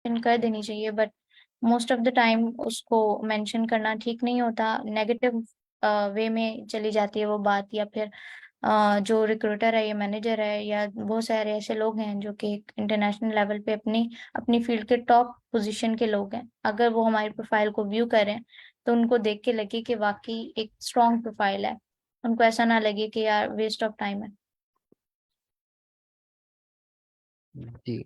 कर देनी चाहिए, but most of the time उसको मेंशन करना ठीक नहीं होता, नेगेटिव वे में चली जाती है वो बात, या फिर जो रिक्रूटर है या मैनेजर है या बहुत सारे ऐसे लोग हैं जो कि इंटरनेशनल लेवल पे अपनी अपनी फील्ड के टॉप पोजीशन के लोग हैं, अगर वो हमारी प्रोफाइल को व्यू करें तो उनको देख के लगे कि वाकई एक स्ट्रॉन्ग प्रोफाइल है, उनको ऐसा ना लगे कि यार वेस्ट ऑफ टाइम है। जी।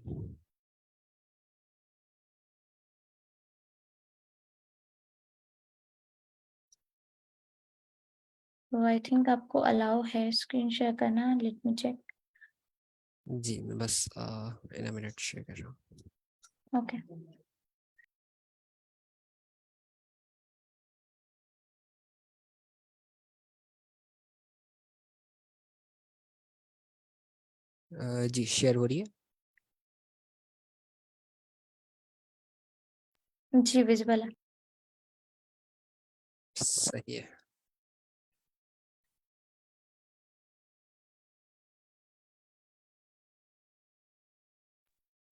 तो आई थिंक आपको अलाउ है स्क्रीन शेयर करना, लेट मी चेक। जी मैं बस इन मिनट शेयर कर रहा हूँ। ओके। जी शेयर हो रही है। जी विजिबल है। सही है।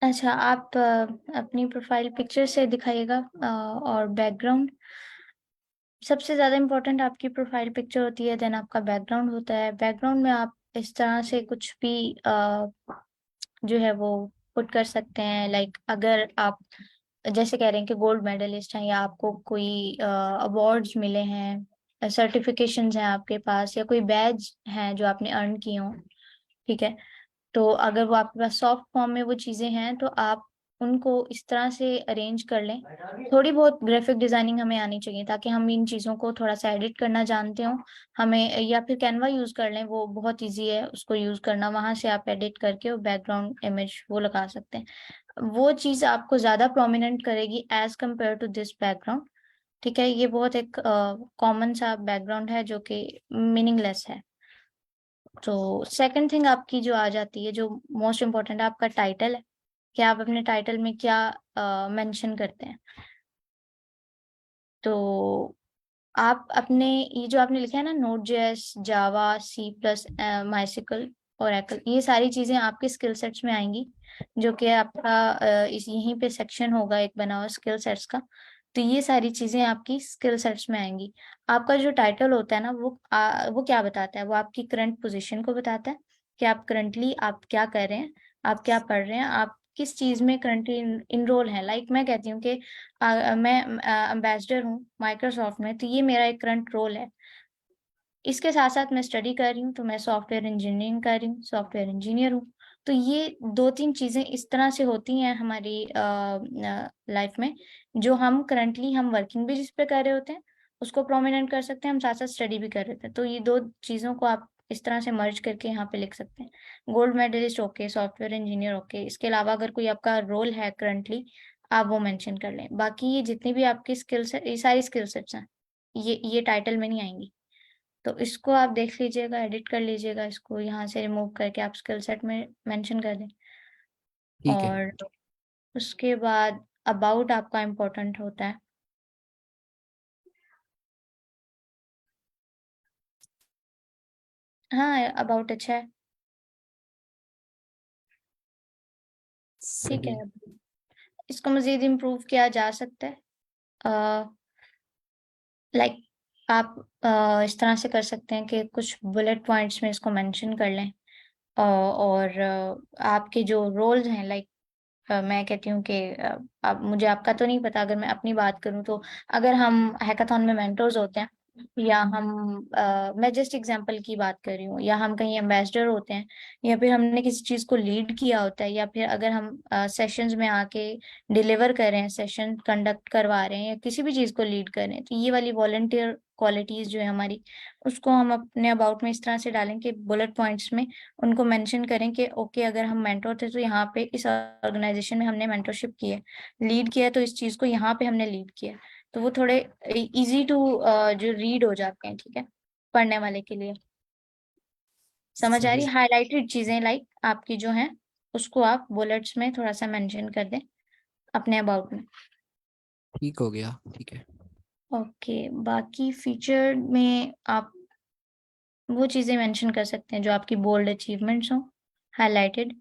अच्छा, आप अपनी प्रोफाइल पिक्चर से दिखाइएगा, और बैकग्राउंड सबसे ज्यादा इम्पोर्टेंट आपकी प्रोफाइल पिक्चर होती है, देन आपका बैकग्राउंड होता है। बैकग्राउंड में आप इस तरह से कुछ भी जो है वो पुट कर सकते हैं, लाइक अगर आप जैसे कह रहे हैं कि गोल्ड मेडलिस्ट हैं या आपको कोई अवार्ड्स मिले हैं, सर्टिफिकेशंस हैं आपके पास, या कोई बैज हैं जो आपने अर्न किए हों, ठीक है, तो अगर वो आपके पास सॉफ्ट फॉर्म में वो चीजें हैं तो आप उनको इस तरह से अरेंज कर लें। थोड़ी बहुत ग्राफिक डिजाइनिंग हमें आनी चाहिए ताकि हम इन चीजों को थोड़ा सा एडिट करना जानते हो हमें, या फिर कैनवा यूज कर लें, वो बहुत इजी है उसको यूज करना, वहां से आप एडिट करके वो बैकग्राउंड इमेज वो लगा सकते हैं। वो चीज आपको ज्यादा प्रोमिनेंट करेगी as compare to this background. ठीक है, ये बहुत एक कॉमन सा बैकग्राउंड है जो कि मीनिंगलेस है। तो सेकंड थिंग आपकी जो आ जाती है, जो मोस्ट इम्पोर्टेंट है, आपका टाइटल है कि आप अपने टाइटल में क्या मेंशन करते हैं। तो आप अपने ये जो आपने लिखा है ना, नोड जेएस, जावा, सी प्लस, माइसिकल और एकल, ये सारी चीजें आपके स्किल सेट्स में आएंगी, जो कि आपका इस यहीं पे सेक्शन होगा एक बना हुआ स्किल सेट्स का। तो ये सारी चीजें आपकी स्किल सेट्स में आएंगी। आपका जो टाइटल होता है ना, वो क्या बताता है, वो आपकी करंट पोजीशन को बताता है कि आप करंटली आप क्या कर रहे हैं, आप क्या पढ़ रहे हैं, आप किस चीज में करंटली इनरोल है। लाइक मैं कहती हूँ कि मैं एम्बेसडर हूँ माइक्रोसॉफ्ट में, तो ये मेरा एक करंट रोल है। इसके साथ साथ मैं स्टडी कर रही हूँ, तो मैं सॉफ्टवेयर इंजीनियरिंग कर रही हूँ, सॉफ्टवेयर इंजीनियर हूँ। तो ये दो तीन चीजें इस तरह से होती हैं हमारी लाइफ में, जो हम करंटली हम वर्किंग भी जिस पे कर रहे होते हैं उसको प्रोमिनेंट कर सकते हैं, हम साथ साथ स्टडी भी कर रहे होते हैं, तो ये दो चीजों को आप इस तरह से मर्ज करके यहाँ पे लिख सकते हैं। Gold medallist okay, software engineer okay, इसके अलावा अगर कोई आपका रोल है करंटली, आप वो मेंशन कर लें। बाकी ये जितनी भी आपकी स्किल्स है, ये सारी स्किल सेट्स हैं, ये टाइटल में नहीं आएंगी। तो इसको आप देख लीजिएगा, एडिट कर लीजिएगा, इसको यहाँ से रिमूव करके आप स्किल सेट में मेंशन कर दें। ठीक है। और उसके बाद अबाउट आपका इम्पोर्टेंट होता है। हाँ, अबाउट अच्छा है, ठीक सही है। है। इसको मजीद इम्प्रूव किया जा सकता है, लाइक आप इस तरह से कर सकते हैं कि कुछ बुलेट पॉइंट्स में इसको मेंशन कर लें। और आपके जो रोल्स हैं, लाइक मैं कहती हूँ कि अब मुझे आपका तो नहीं पता, अगर मैं अपनी बात करूँ तो अगर हम हैकाथॉन में मेंटर्स होते हैं, या हम मैं जस्ट एग्जांपल की बात कर रही हूँ, या हम कहीं एम्बेसडर होते हैं, या फिर हमने किसी चीज़ को लीड किया होता है, या फिर अगर हम सेशंस में आके डिलीवर कर रहे हैं, सेशन कंडक्ट करवा रहे हैं, या किसी भी चीज़ को लीड कर रहे हैं, तो ये वाली वॉलंटियर क्वालिटीज जो है हमारी, उसको हम अपने अबाउट में इस तरह से डालें कि बुलेट पॉइंट्स में उनको मेंशन करें कि ओके, अगर हम मेंटोर थे तो यहाँ पे इस ऑर्गेनाइजेशन में हमने मेंटरशिप की है, लीड किया है, तो इस चीज को यहाँ पे हमने लीड किया है। तो वो थोड़े इजी टू जो रीड हो जाते हैं, ठीक है, पढ़ने वाले के लिए। समझ आ सही रही, है। हाईलाइटेड चीजें लाइक आपकी जो हैं उसको आप बुलेट्स में थोड़ा सा मेंशन कर दें अपने अबाउट में। ठीक हो गया। ठीक है। ओके, बाकी फीचर में आप वो चीजें मेंशन कर सकते हैं जो आपकी बोल्ड अचीवमेंट्स हो, हाईलाइटेड।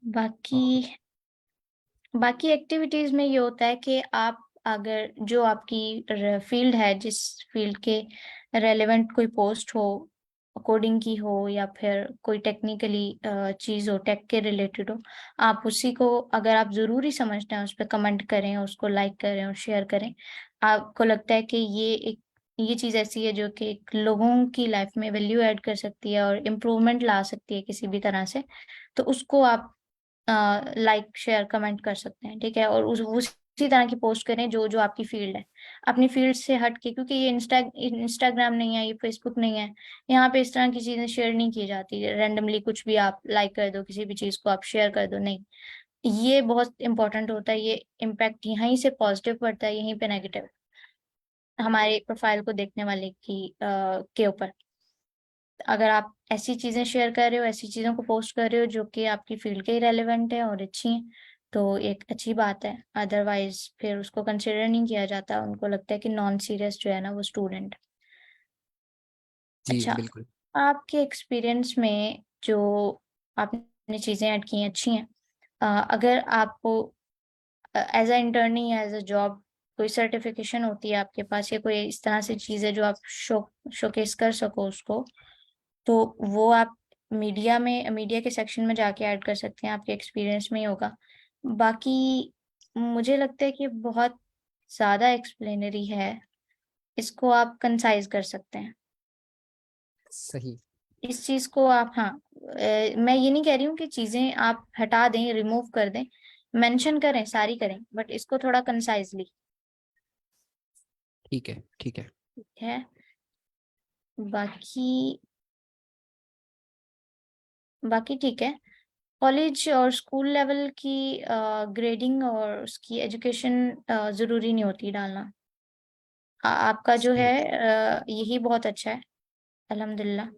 बाकी और बाकी एक्टिविटीज में ये होता है कि आप अगर जो आपकी फील्ड है, जिस फील्ड के रेलेवेंट कोई पोस्ट हो, कोडिंग की हो या फिर कोई टेक्निकली चीज हो, टेक के रिलेटेड हो, आप उसी को अगर आप जरूरी समझते हैं उस पर कमेंट करें, उसको लाइक करें और शेयर करें। आपको लगता है कि ये चीज ऐसी है जो कि लोगों की लाइफ में वैल्यू ऐड कर सकती है और इम्प्रूवमेंट ला सकती है किसी भी तरह से, तो उसको आप लाइक शेयर कमेंट कर सकते हैं, ठीक है। और उसी तरह की पोस्ट करें जो जो आपकी फील्ड है, अपनी फील्ड से हट के, क्योंकि ये इंस्टाग्राम नहीं है, ये फेसबुक नहीं है, यहाँ पे इस तरह की चीजें शेयर नहीं की जाती रैंडमली। कुछ भी आप लाइक कर दो, किसी भी चीज को आप शेयर कर दो, नहीं। ये बहुत इंपॉर्टेंट होता है, ये इम्पैक्ट यहीं से पॉजिटिव पड़ता है, यहीं पे नेगेटिव हमारे प्रोफाइल को देखने वाले की के ऊपर। अगर आप ऐसी चीजें शेयर कर रहे हो, ऐसी चीजों को पोस्ट कर रहे हो जो कि आपकी फील्ड के ही रेलेवेंट है और अच्छी हैं, तो एक अच्छी बात है। अदरवाइज फिर उसको कंसिडर नहीं किया जाता, उनको लगता है कि नॉन सीरियस जो है ना वो स्टूडेंट। जी अच्छा, बिल्कुल। आपके एक्सपीरियंस में जो आपने चीजें ऐड की हैं अच्छी हैं। अगर आपको एज अ इंटर्नी या एज अ जॉब कोई सर्टिफिकेशन होती है आपके पास, या कोई इस तरह से चीज है जो आप शोकेस कर सको उसको, तो वो आप मीडिया के सेक्शन में जाके ऐड कर सकते हैं, आपके एक्सपीरियंस में ही होगा। बाकी मुझे लगता है कि बहुत ज्यादा एक्सप्लेनरी है, इसको आप कंसाइज कर सकते हैं। सही। इस चीज को आप, हाँ, मैं ये नहीं कह रही हूँ कि चीजें आप हटा दें, रिमूव कर दें, मेंशन करें, सारी करें, बट इसको थोड़ा कंसाइजली, ठीक है, ठीक है। ठीक है। बाकी बाकी ठीक है। कॉलेज और स्कूल लेवल की ग्रेडिंग और उसकी एजुकेशन जरूरी नहीं होती डालना। आपका जो है सही। यही बहुत अच्छा है, अल्हम्दुलिल्लाह।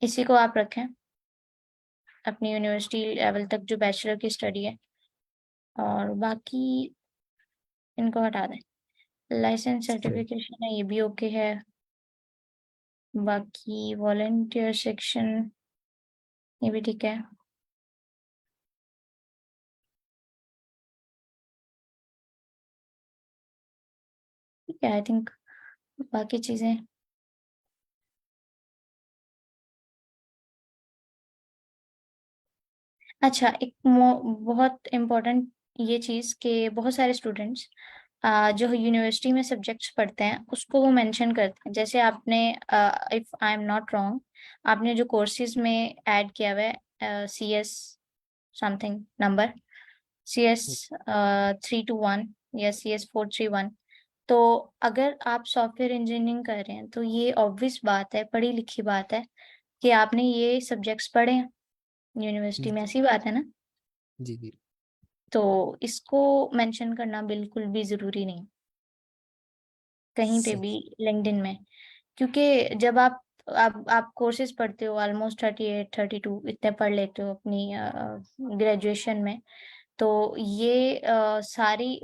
इसी को आप रखें अपनी यूनिवर्सिटी लेवल तक, जो बैचलर की स्टडी है। और बाकी इनको हटा दें। लाइसेंस सही। सर्टिफिकेशन है, ये भी ओके है। बाकी वॉलेंटियर सेक्शन, ये भी ठीक है। ठीक है, आई थिंक बाकी चीजें। अच्छा, एक बहुत इम्पोर्टेंट ये चीज कि बहुत सारे स्टूडेंट्स जो यूनिवर्सिटी में सब्जेक्ट्स पढ़ते हैं उसको वो मेंशन करते हैं। जैसे आपने, if I am not wrong, आपने जो कोर्सेज में ऐड किया हुआ है, CS समथिंग नंबर, CS 321 या CS 431, तो अगर आप सॉफ्टवेयर इंजीनियरिंग कर रहे हैं तो ये ऑब्वियस बात है, पढ़ी लिखी बात है कि आपने ये सब्जेक्ट्स पढ़े हैं यूनिवर्सिटी में, ऐसी बात है ना। जी जी। तो इसको मेंशन करना बिल्कुल भी जरूरी नहीं कहीं पे भी सही। लिंक्डइन में, क्योंकि जब आप कोर्सेज पढ़ते हो, ऑलमोस्ट 38 32 इतने पढ़ लेते हो अपनी ग्रेजुएशन में, तो ये सारी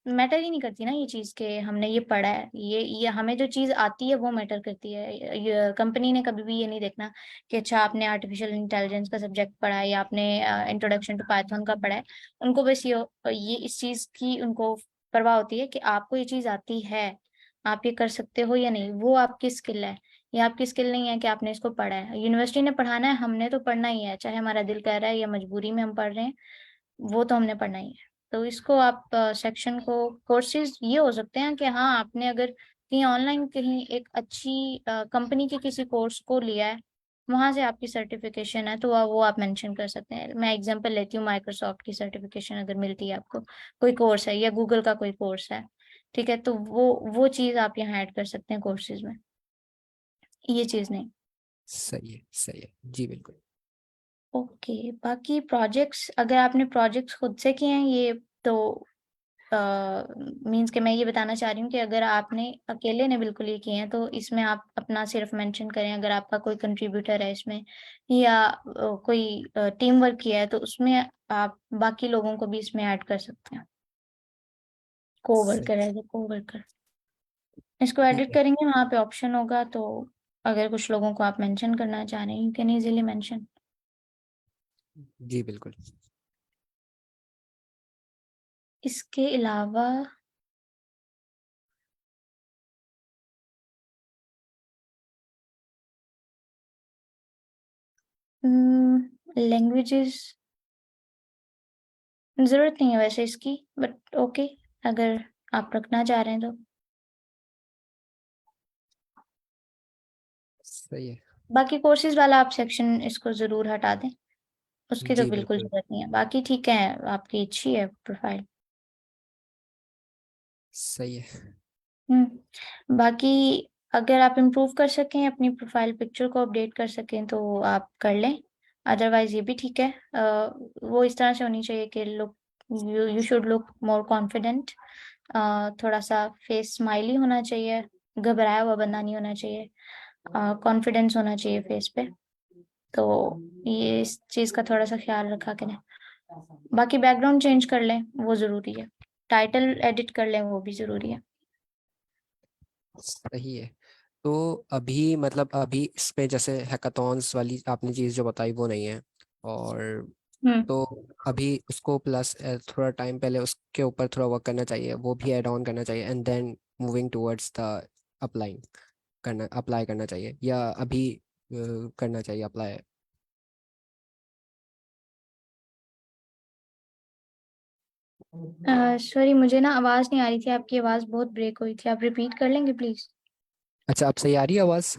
मैटर ही नहीं करती ना ये चीज के हमने ये पढ़ा है, ये हमें जो चीज आती है वो मैटर करती है। कंपनी ने कभी भी ये नहीं देखना कि अच्छा आपने आर्टिफिशियल इंटेलिजेंस का सब्जेक्ट पढ़ा है या आपने इंट्रोडक्शन टू पाइथन का पढ़ा है। उनको बस ये इस चीज की उनको परवाह होती है कि आपको ये चीज आती है, आप ये कर सकते हो या नहीं, वो आपकी स्किल है। ये आपकी स्किल नहीं है कि आपने इसको पढ़ा है, यूनिवर्सिटी ने पढ़ाना है, हमने तो पढ़ना ही है, चाहे हमारा दिल कह रहा है या मजबूरी में हम पढ़ रहे हैं, वो तो हमने पढ़ना ही है। तो इसको आप सेक्शन को, कोर्सेज ये हो सकते हैं कि हाँ आपने अगर कहीं ऑनलाइन कहीं एक अच्छी कंपनी के किसी कोर्स को लिया है, वहां से आपकी सर्टिफिकेशन है, तो वो आप मेंशन कर सकते हैं। मैं एग्जांपल लेती हूँ, माइक्रोसॉफ्ट की सर्टिफिकेशन अगर मिलती है आपको, कोई कोर्स है, या गूगल का कोई कोर्स है, ठीक है, तो वो चीज आप यहाँ ऐड कर सकते हैं कोर्सेज में, ये चीज नहीं। सही है, सही है जी बिल्कुल। ओके, बाकी प्रोजेक्ट्स, अगर आपने प्रोजेक्ट्स खुद से किए हैं ये, तो मीन्स कि मैं ये बताना चाह रही हूँ कि अगर आपने अकेले ने बिल्कुल ये किए हैं तो इसमें आप अपना सिर्फ मेंशन करें। अगर आपका कोई कंट्रीब्यूटर है इसमें, या कोई टीम वर्क किया है, तो उसमें आप बाकी लोगों को भी इसमें ऐड कर सकते हैं, को सही। वर्कर है, को वर्कर। इसको ठीक एडिट है। करेंगे, वहां पे ऑप्शन होगा, तो अगर कुछ लोगों को आप मेंशन करना चाह रहे हैं, यू कैन इजीली मेंशन। जी बिल्कुल। इसके अलावा लैंग्वेजेस जरूरत नहीं है वैसे इसकी, बट ओके अगर आप रखना चाह रहे हैं तो। सही है। बाकी कोर्सेज वाला आप सेक्शन इसको जरूर हटा दें, उसकी तो जी बिल्कुल बिल्कुल। जरूरत नहीं है। बाकी ठीक है, आपकी अच्छी है प्रोफाइल। सही है। बाकी अगर आप इम्प्रूव कर सकें, अपनी प्रोफाइल पिक्चर को अपडेट कर सकें तो आप कर लें। अदरवाइज ये भी ठीक है। वो इस तरह से होनी चाहिए कि look, you should look more confident. थोड़ा सा फेस स्माइली होना चाहिए, घबराया हुआ बंदा नहीं होना चाहिए, कॉन्फिडेंस होना चाहिए फेस पे। तो ये इस चीज का थोड़ा सा ख्याल रखा करें। बाकी बैकग्राउंड चेंज कर लें, वो जरूरी है। टाइटल एडिट कर लें, वो भी जरूरी है। सही है। तो अभी मतलब अभी इस पे जैसे हैकाथॉन्स वाली आपने चीज़ जो बताई वो नहीं है, और हम्म। तो अभी उसको प्लस थोड़ा टाइम पहले उसके ऊपर थोड़ा वर्क करना चाहिए, वो भी ऐड ऑन करना चाहिए, and then moving towards the applying करना अप्लाई करना चाहिए, या अभी करना चाहिए अप्लाई। सॉरी, मुझे ना आवाज नहीं आ रही थी, आपकी आवाज बहुत ब्रेक हुई थी, आप रिपीट कर लेंगे प्लीज? अच्छा, अब सही आ रही है आवाज़?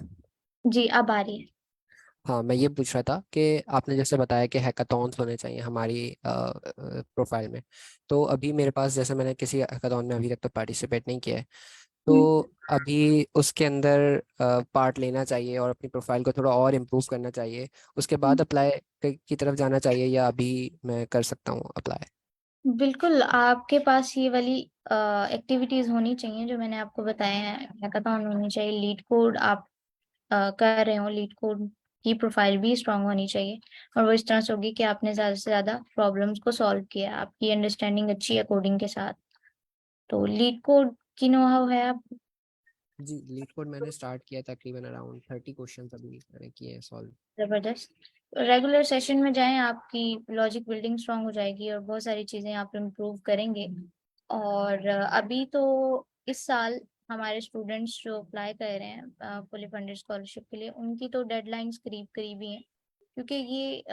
जी अब आ रही है। हाँ, मैं ये पूछ रहा था कि आपने जैसे बताया कि हैकाथॉन्स होने चाहिए हमारी प्रोफाइल में। तो अभी मेरे पास, जैसे मैंने किसी हैकाथॉन में अभी तक तो पार्टिसिपेट नहीं किया है, हम्म। तो अभी उसके अंदर पार्ट लेना चाहिए और अपनी प्रोफाइल को थोड़ा और इम्प्रूव करना चाहिए, उसके बाद अप्लाई की तरफ जाना चाहिए, या अभी मैं कर सकता हूँ अप्लाई? बिल्कुल, आपके पास ये वाली एक्टिविटीज होनी चाहिए जो मैंने आपको बताए हैं। हैकाथॉन होनी चाहिए, लीड कोड आप कर रहे हो, लीड कोड की प्रोफाइल भी स्ट्रांग होनी चाहिए। और वो इस तरह से होगी कि आपने ज्यादा से ज्यादा प्रॉब्लम्स को सॉल्व किया, आपकी अंडरस्टैंडिंग अच्छी है कोडिंग के साथ। तो लीड कोड की नो हाउ है आप? जी, लीड कोड मैंने स्टार्ट किया, तकरीबन अराउंड 30 क्वेश्चन अभी मैंने किए हैं सॉल्व। जबरदस्त। रेगुलर सेशन में जाएं, आपकी लॉजिक बिल्डिंग स्ट्रांग हो जाएगी और बहुत सारी चीजें आप इम्प्रूव करेंगे। और अभी तो इस साल हमारे स्टूडेंट्स जो अप्लाई कर रहे हैं फुली फंडेड स्कॉलरशिप के लिए, उनकी तो डेडलाइंस करीब करीब ही हैं। क्योंकि ये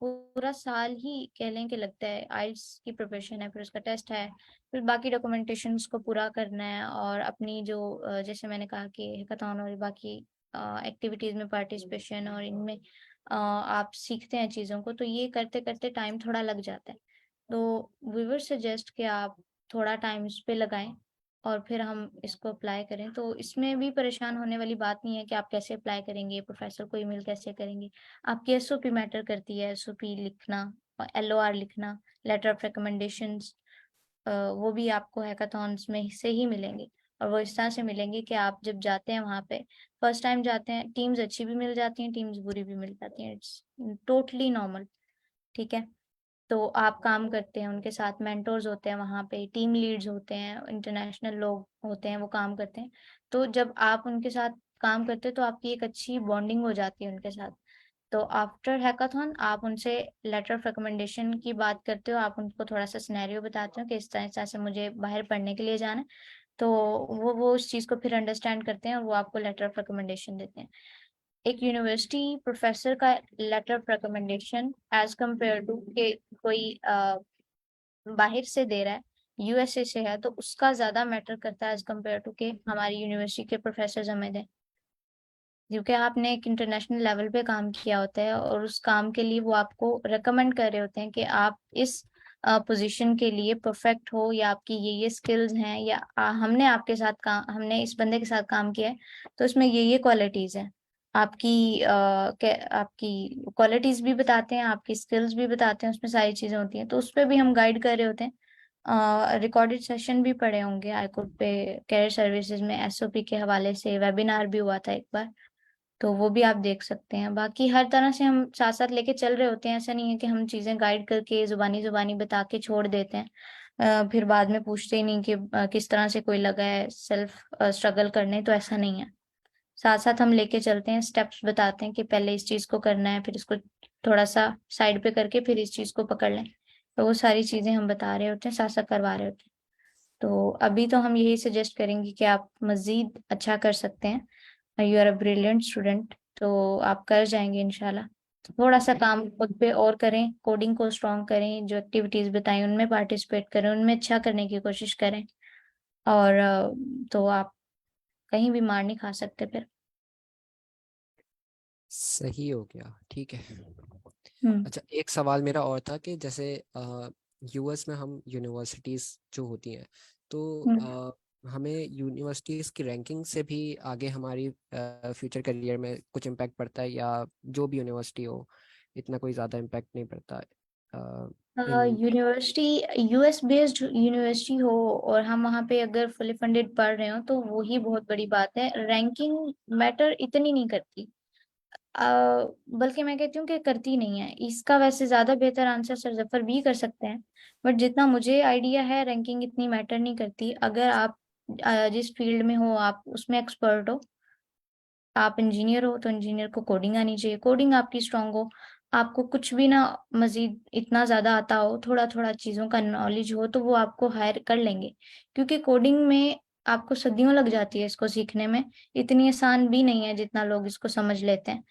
पूरा साल ही कह लें कि लगता है। आइल्स की प्रिपरेशन है, फिर उसका टेस्ट है, फिर बाकी डॉक्यूमेंटेशंस को पूरा करना है, और अपनी जो जैसे मैंने कहा कि हैकाथॉन और बाकी एक्टिविटीज में पार्टिसिपेशन, और इनमें आप सीखते हैं चीज़ों को, तो ये करते करते टाइम थोड़ा लग जाता है। तो वी वुड सजेस्ट कि आप थोड़ा टाइम इस पे लगाएं और फिर हम इसको अप्लाई करें। तो इसमें भी परेशान होने वाली बात नहीं है कि आप कैसे अप्लाई करेंगे, प्रोफेसर को ईमेल कैसे करेंगे। आपकी एसओपी मैटर करती है, एसओपी लिखना, एलओआर लिखना, लेटर ऑफ रिकमेंडेशंस, वो भी आपको हैकाथॉन्स में से ही मिलेंगे। और वो इस तरह से मिलेंगे कि आप जब जाते हैं वहां पे, फर्स्ट टाइम जाते हैं, टीम्स अच्छी भी मिल जाती हैं, टीम्स बुरी भी मिल जाती हैं, इट्स टोटली नॉर्मल। ठीक है। तो आप काम करते हैं उनके साथ, मेंटोर्स होते हैं वहाँ पे, टीम लीड्स होते हैं, इंटरनेशनल लोग होते हैं, वो काम करते हैं। तो जब आप उनके साथ काम करते हैं तो आपकी एक अच्छी बॉन्डिंग हो जाती है उनके साथ। तो आफ्टर हैकाथॉन आप उनसे लेटर ऑफ रिकमेंडेशन की बात करते हो, आप उनको थोड़ा सा सिनेरियो बताते हो कि इस तरह से मुझे बाहर पढ़ने के लिए जाना है। तो वो उस चीज़ को फिर अंडरस्टैंड करते हैं और वो आपको लेटर ऑफ रिकमेंडेशन देते हैं। एक यूनिवर्सिटी प्रोफेसर का letter of recommendation as compare to के कोई बाहर से दे रहा है, यूएसए से है, तो उसका ज्यादा मैटर करता है एज कम्पेयर टू के हमारी यूनिवर्सिटी के प्रोफेसर हमें दें। क्योंकि आपने एक इंटरनेशनल लेवल पे काम किया होता है और उस काम के लिए वो आपको रेकमेंड कर रहे होते हैं कि आप इस पोजीशन के लिए परफेक्ट हो, या आपकी ये स्किल्स हैं, या हमने आपके साथ काम, हमने इस बंदे के साथ काम किया है, तो इसमें ये क्वालिटीज हैं। आपकी आपकी क्वालिटीज भी बताते हैं, आपकी स्किल्स भी बताते हैं, उसमें सारी चीजें होती हैं, तो उस पर भी हम गाइड कर रहे होते हैं। रिकॉर्डेड सेशन भी पढ़े होंगे हाईकोर्ट पे, कैरियर सर्विसेज में एसओपी के हवाले से वेबिनार भी हुआ था एक बार, तो वो भी आप देख सकते हैं। बाकी हर तरह से हम साथ साथ लेके चल रहे होते हैं, ऐसा नहीं है कि हम चीजें गाइड करके जुबानी जुबानी बता के छोड़ देते हैं, फिर बाद में पूछते ही नहीं कि किस तरह से कोई लगा है सेल्फ स्ट्रगल करने, तो ऐसा नहीं है। साथ साथ हम लेके चलते हैं, स्टेप्स बताते हैं कि पहले इस चीज को करना है, फिर इसको थोड़ा सा साइड पे करके फिर इस चीज को पकड़ लें। तो वो सारी चीजें हम बता रहे होते हैं, साथ साथ करवा रहे होते हैं। तो अभी तो हम यही सजेस्ट करेंगे कि आप मजीद अच्छा कर सकते हैं, you are a brilliant student, तो आप कर जाएंगे इंशाल्लाह। थोड़ा सा काम खुद पे और करें, कोडिंग को स्ट्रॉन्ग करें, जो एक्टिविटीज बताएं उनमें पार्टिसिपेट करें, उनमें अच्छा करने की कोशिश करें। और तो आप कहीं भी मार नहीं खा सकते फिर। सही हो गया, ठीक है। हम्म। अच्छा, एक सवाल मेरा और था कि जैसे यूएस में हम यूनिवर्सिटीज़ जो होती हैं, तो हम्म। हमें यूनिवर्सिटीज़ की रैंकिंग से भी आगे हमारी फ्यूचर करियर में कुछ इम्पैक्ट पड़ता है, या जो भी यूनिवर्सिटी हो इतना कोई ज़्यादा इम्पैक्ट नहीं पड़ता इन। यूनिवर्सिटी यूएस बेस्ड यूनिवर्सिटी हो और हम वहाँ पे अगर फुली फंडेड पढ़ रहे हो तो वो ही बहुत बड़ी बात है। रैंकिंग मैटर इतनी नहीं करती, बल्कि मैं कहती हूँ कि करती नहीं है। इसका वैसे ज्यादा बेहतर आंसर सर जफर भी कर सकते हैं, बट जितना मुझे आइडिया है रैंकिंग इतनी मैटर नहीं करती। अगर आप जिस फील्ड में हो आप उसमें एक्सपर्ट हो, आप इंजीनियर हो तो इंजीनियर को कोडिंग आनी चाहिए, कोडिंग आपकी स्ट्रांग हो, आपको कुछ भी ना मजीद इतना ज्यादा आता हो, थोड़ा थोड़ा चीजों का नॉलेज हो, तो वो आपको हायर कर लेंगे। क्योंकि कोडिंग में आपको सदियों लग जाती है इसको सीखने में, इतनी आसान भी नहीं है जितना लोग इसको समझ लेते हैं।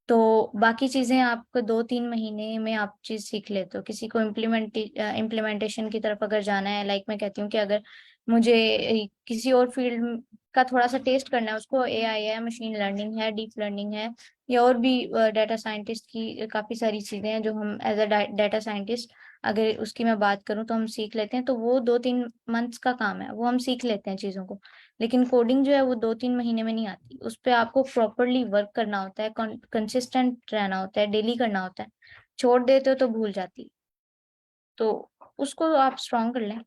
तो बाकी चीजें आपको 2-3 महीने में आप चीज सीख लेते हो। किसी को इम्प्लीमेंटेशन की तरफ अगर जाना है, लाइक मैं कहती हूँ कि अगर मुझे किसी और फील्ड का थोड़ा सा टेस्ट करना है, उसको एआई है, मशीन लर्निंग है, डीप लर्निंग है, या और भी डाटा साइंटिस्ट की काफी सारी चीजें हैं जो हम एज अ डाटा साइंटिस्ट, अगर उसकी मैं बात करूँ तो हम सीख लेते हैं। तो वो 2-3 मंथ्स का काम है, वो हम सीख लेते हैं चीजों को। लेकिन कोडिंग जो है वो 2-3 महीने में नहीं आती, उस पर आपको प्रॉपरली वर्क करना होता है, कंसिस्टेंट रहना होता है, डेली करना होता है। छोड़ देते हो तो भूल जाती है। तो उसको आप स्ट्रॉन्ग कर लें।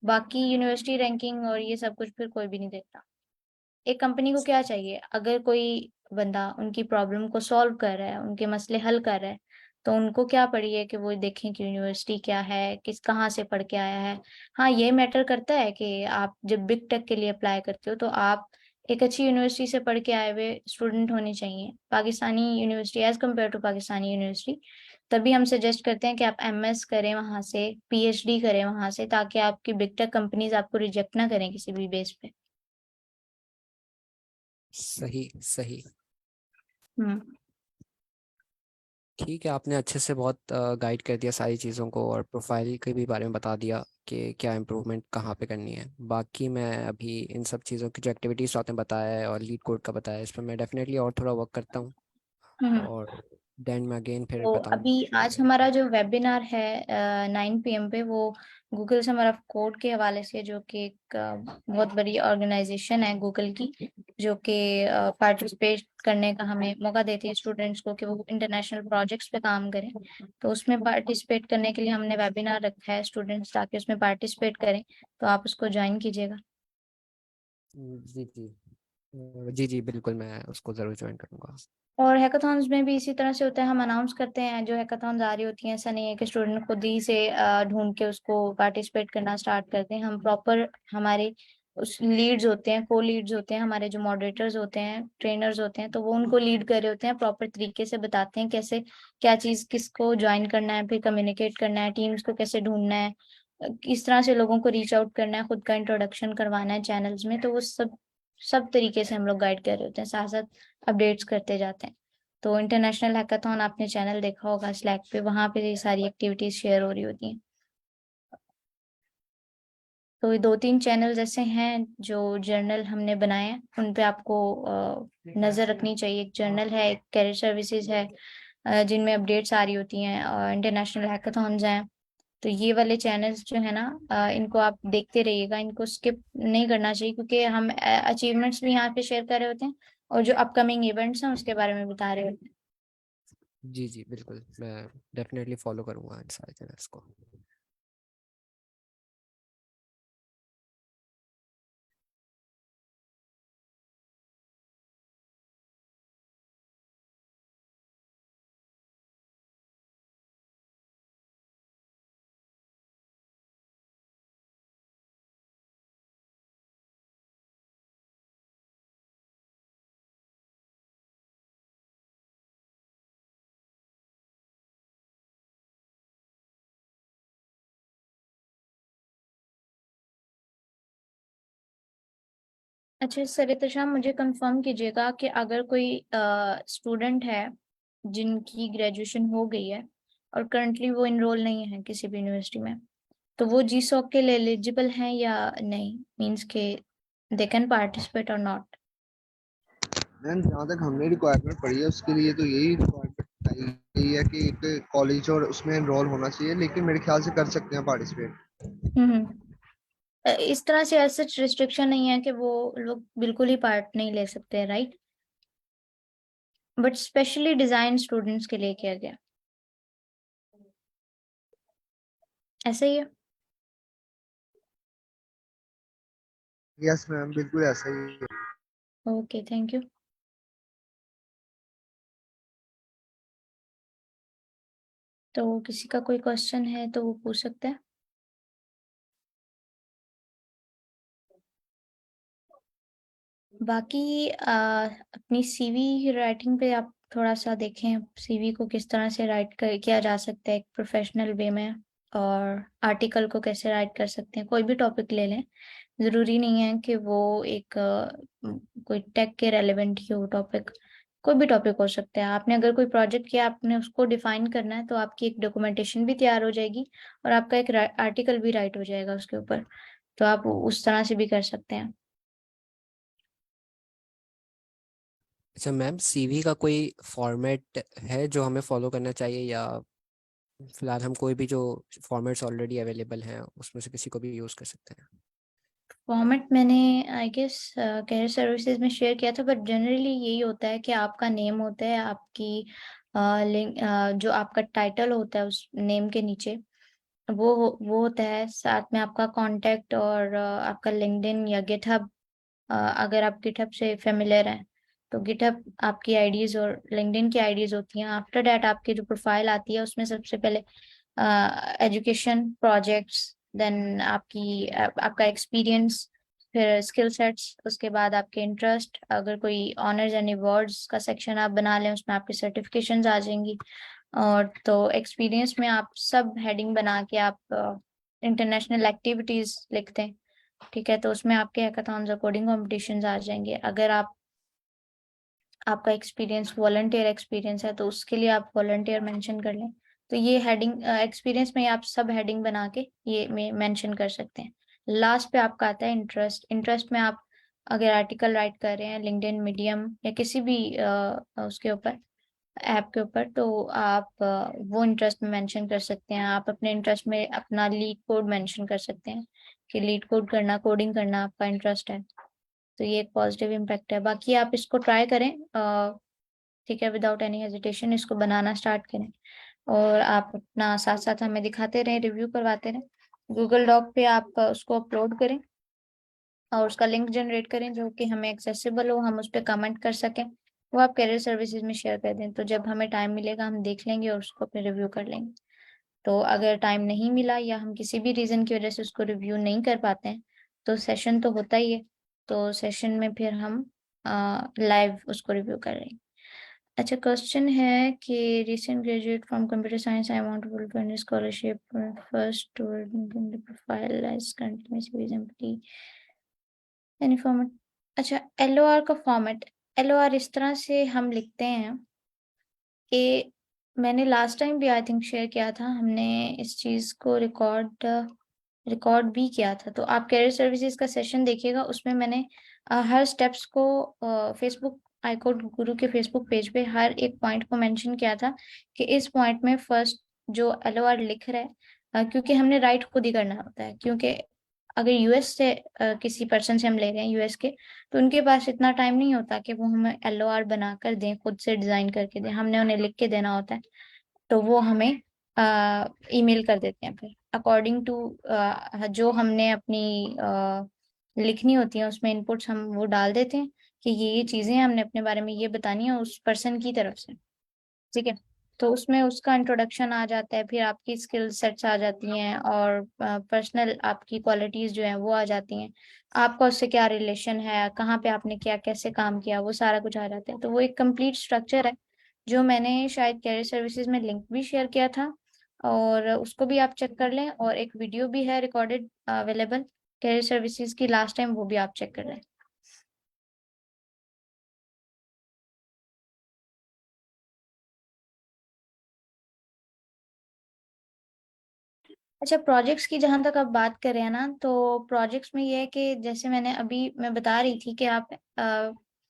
बाकी यूनिवर्सिटी रैंकिंग और ये सब कुछ फिर कोई भी नहीं देखता। एक कंपनी को क्या चाहिए, अगर कोई बंदा उनकी प्रॉब्लम को सॉल्व कर रहा है, उनके मसले हल कर रहा है, तो उनको क्या पड़ी है कि वो देखें कि यूनिवर्सिटी क्या है, किस कहाँ से पढ़ के आया है। हाँ, ये मैटर करता है कि आप जब बिग टेक के लिए अप्लाई करते हो तो आप एक अच्छी यूनिवर्सिटी से पढ़ के आए हुए स्टूडेंट होने चाहिए, Pakistani university as compare to Pakistani university. तभी हम सजेस्ट करते हैं कि आप एमएस करें वहां से, पीएचडी करें वहां से, ताकि आपकी बिग टेक कंपनीज आपको रिजेक्ट ना करें किसी भी बेस पे। सही सही। हम्म। ठीक है, आपने अच्छे से बहुत गाइड कर दिया सारी चीज़ों को, और प्रोफाइल के भी बारे में बता दिया कि क्या इम्प्रूवमेंट कहाँ पे करनी है। बाकी मैं अभी इन सब चीज़ों की जो एक्टिविटीज़ आपने बताया है और लीड कोड का बताया है, इस पर मैं डेफिनेटली और थोड़ा वर्क करता हूँ, हम्म। और देन मैं अगेन फिर तो बताऊँ अभी आज कि। हमारा जो वेबिनार है 9 PM पे, वो गूगल से हमारा कोड के हवाले से, जो कि एक बहुत बड़ी ऑर्गेनाइजेशन है गूगल की, जो कि पार्टिसिपेट करने का हमें मौका देती है स्टूडेंट्स को कि वो इंटरनेशनल प्रोजेक्ट्स पे काम करें। तो उसमें पार्टिसिपेट करने के लिए हमने वेबिनार रखा है स्टूडेंट्स, ताकि उसमें पार्टिसिपेट करें। तो आप उसको ज्वाइन कीजिएगा। जी जी। जी जी बिल्कुल, मैं उसको ज़रूर ज्वाइन करूँगा। और हैकाथॉन्स में भी इसी तरह से होता है, हम अनाउंस करते हैं जो हैकाथॉन्स आ रही होती हैं, ऐसा नहीं है कि स्टूडेंट खुद ही से ढूंढ के उसको पार्टिसिपेट करना स्टार्ट करते हैं। हम प्रॉपर, हमारे उस लीड्स होते हैं, को लीड्स होते हैं, हमारे जो मॉडरेटर्स होते हैं, ट्रेनर्स होते हैं, तो वो उनको लीड कर रहे होते हैं, प्रॉपर तरीके से बताते हैं कैसे क्या चीज किसको ज्वाइन करना है, फिर कम्युनिकेट करना है, टीम्स को कैसे ढूंढना है, किस तरह से लोगों को रीच आउट करना है, खुद का इंट्रोडक्शन करवाना है चैनल्स में। तो वो सब सब तरीके से हम लोग गाइड कर रहे होते हैं, साथ साथ अपडेट्स करते जाते हैं। तो इंटरनेशनल हैकाथॉन आपने चैनल देखा होगा स्लैक पे, वहां पे ये सारी एक्टिविटीज शेयर हो रही होती हैं। तो ये 2-3 चैनल्स ऐसे हैं जो जर्नल हमने बनाए हैं, उन पे आपको नजर रखनी चाहिए। एक जर्नल है, एक कैरियर सर्विसेज है, जिनमें अपडेट्स आ रही होती हैं, और इंटरनेशनल हैकाथॉन्स हैं। तो ये वाले चैनल्स जो है ना, इनको आप देखते रहिएगा, इनको स्किप नहीं करना चाहिए, क्योंकि हम अचीवमेंट्स भी यहाँ पे शेयर कर रहे होते हैं, और जो अपकमिंग इवेंट्स हैं उसके बारे में बता रहे होते हैं। जी जी बिल्कुल, मैं डेफिनेटली फॉलो करूँगा इन सारे चैनल्स को। अच्छा सरिता, मुझे कंफर्म कीजिएगा कि अगर कोई स्टूडेंट है जिनकी ग्रेजुएशन हो गई है और करंटली वो इनरोल नहीं है किसी भी यूनिवर्सिटी में, तो वो जीसॉक के लिए एलिजिबल हैं या नहीं, मींस के दे कैन पार्टिसिपेट और नॉट। मैम जहाँ तक हमने रिक्वायरमेंट पढ़ी है उसके लिए तो यही रिक्वायरमेंट बताई गई है कि एक कॉलेज और उसमें एनरोल होना चाहिए, लेकिन मेरे ख्याल से कर सकते हैं पार्टिसिपेट। हम्म। इस तरह से ऐसा रिस्ट्रिक्शन नहीं है कि वो लोग बिल्कुल ही पार्ट नहीं ले सकते, right? But specially design students के लिए किया गया, ऐसा ही है। यस मैम, बिल्कुल ऐसा ही है। Okay, thank you. तो किसी का कोई क्वेश्चन है तो वो पूछ सकते हैं। बाकी अपनी सीवी राइटिंग पे आप थोड़ा सा देखें, सीवी को किस तरह से किया जा सकता है एक प्रोफेशनल वे में, और आर्टिकल को कैसे राइट कर सकते हैं। कोई भी टॉपिक ले लें, जरूरी नहीं है कि वो एक कोई टेक के रेलेवेंट ही हो टॉपिक। कोई भी टॉपिक हो सकता है। आपने अगर कोई प्रोजेक्ट किया, आपने उसको डिफाइन करना है, तो आपकी एक डॉक्यूमेंटेशन भी तैयार हो जाएगी और आपका एक आर्टिकल भी राइट हो जाएगा उसके ऊपर। तो आप उस तरह से भी कर सकते हैं। अच्छा मैम, सीवी का कोई फॉर्मेट है जो हमें फॉलो करना चाहिए, या फिलहाल हम कोई भी जो फॉर्मेट्स ऑलरेडी अवेलेबल हैं उसमें से किसी को भी यूज़ कर सकते हैं? फॉर्मेट मैंने आई गेस कैरियर सर्विसेज में शेयर किया था, बट जनरली यही होता है कि आपका नेम होता है, आपकी लिंक, जो आपका टाइटल होता है उस नेम के नीचे, वो होता है। साथ में आपका कांटेक्ट और आपका लिंक्डइन या गिटहब, अगर आप गिटहब से फेमिलियर हैं तो गिटहब आपकी आईडीज और लिंक्डइन की आईडीज होती हैं। आफ्टर दैट आपकी जो प्रोफाइल आती है उसमें सबसे पहले एजुकेशन, प्रोजेक्ट्स, देन आपका एक्सपीरियंस, फिर स्किल सेट्स, उसके बाद आपके इंटरेस्ट, अगर कोई ऑनर्स एंड अवार्ड्स का सेक्शन आप बना लें उसमें आपकी सर्टिफिकेशंस आ जाएंगी। और तो एक्सपीरियंस में आप सब हेडिंग बना के आप इंटरनेशनल एक्टिविटीज लिखते हैं, ठीक है, तो उसमें आपके हैकाथॉन्स और कोडिंग कॉम्पिटिशन्स आ जाएंगे। अगर आपका एक्सपीरियंस वॉलंटियर एक्सपीरियंस है तो उसके लिए आप वॉलंटियर मेंशन कर लें। तो ये हेडिंग एक्सपीरियंस में आप सब हेडिंग बना के ये में मेंशन कर सकते हैं। लास्ट पे आपका आता है इंटरेस्ट। इंटरेस्ट में आप अगर आर्टिकल राइट कर रहे हैं लिंक्डइन, मीडियम या किसी भी उसके ऊपर, ऐप के ऊपर, तो आप वो इंटरेस्ट में मेंशन कर सकते हैं। आप अपने इंटरेस्ट में अपना लीड कोड मेंशन कर सकते हैं कि लीड कोड करना, कोडिंग करना आपका इंटरेस्ट है। तो ये एक पॉजिटिव इम्पैक्ट है। बाकी आप इसको ट्राई करें, ठीक है, विदाउट एनी हेजिटेशन इसको बनाना स्टार्ट करें, और आप अपना साथ साथ हमें दिखाते रहें, रिव्यू करवाते रहें। गूगल डॉक पे आप उसको अपलोड करें और उसका लिंक जनरेट करें जो कि हमें एक्सेसिबल हो, हम उस पर कमेंट कर सकें। वो आप कैरियर सर्विसेज में शेयर कर दें, तो जब हमें टाइम मिलेगा हम देख लेंगे और उसको फिर रिव्यू कर लेंगे। तो अगर टाइम नहीं मिला या हम किसी भी रीजन की वजह से उसको रिव्यू नहीं कर पाते हैं, तो सेशन तो होता ही है, तो सेशन में फिर हम लाइव उसको रिव्यू कर रहे हैं। अच्छा, क्वेश्चन है कि recent graduate from computer science, I want to fulfil scholarship first profile as continuous empty any format. अच्छा, एलओआर का फॉर्मेट, एलओआर इस तरह से हम लिखते हैं कि मैंने लास्ट टाइम भी आई थिंक शेयर किया था, हमने इस चीज को रिकॉर्ड भी किया था। तो आप कैरियर सर्विसेज का सेशन देखिएगा, उसमें मैंने हर स्टेप्स को फेसबुक आईकोड गुरु के फेसबुक पेज पे हर एक पॉइंट को मेंशन किया था कि इस पॉइंट में फर्स्ट जो एलओआर लिख रहा है, क्योंकि हमने राइट खुद ही करना होता है, क्योंकि अगर यूएस से किसी पर्सन से हम ले रहे हैं यूएस के, तो उनके पास इतना टाइम नहीं होता कि वो हमें एलओआर बना कर दें, खुद से डिजाइन करके दें, हमने उन्हें लिख के देना होता है। तो वो हमें ईमेल कर देते हैं, फिर अकॉर्डिंग टू जो हमने अपनी लिखनी होती है उसमें इनपुट्स हम वो डाल देते हैं कि ये चीजें हमने अपने बारे में ये बतानी है उस पर्सन की तरफ से, ठीक है। तो उसमें उसका इंट्रोडक्शन आ जाता है, फिर आपकी स्किल सेट्स आ जाती हैं और पर्सनल आपकी क्वालिटीज जो हैं वो आ जाती हैं। आपका उससे क्या रिलेशन है, कहाँ पे आपने क्या कैसे काम किया, वो सारा कुछ आ जाता है। तो वो एक कंप्लीट स्ट्रक्चर है जो मैंने शायद कैरियर सर्विसेज में लिंक भी शेयर किया था, और उसको भी आप चेक कर लें। और एक वीडियो भी है रिकॉर्डेड अवेलेबल कैरियर सर्विसेज की लास्ट टाइम, वो भी आप चेक कर लें। अच्छा, प्रोजेक्ट्स की जहां तक आप बात कर रहे हैं ना, तो प्रोजेक्ट्स में ये है कि जैसे मैं बता रही थी कि आप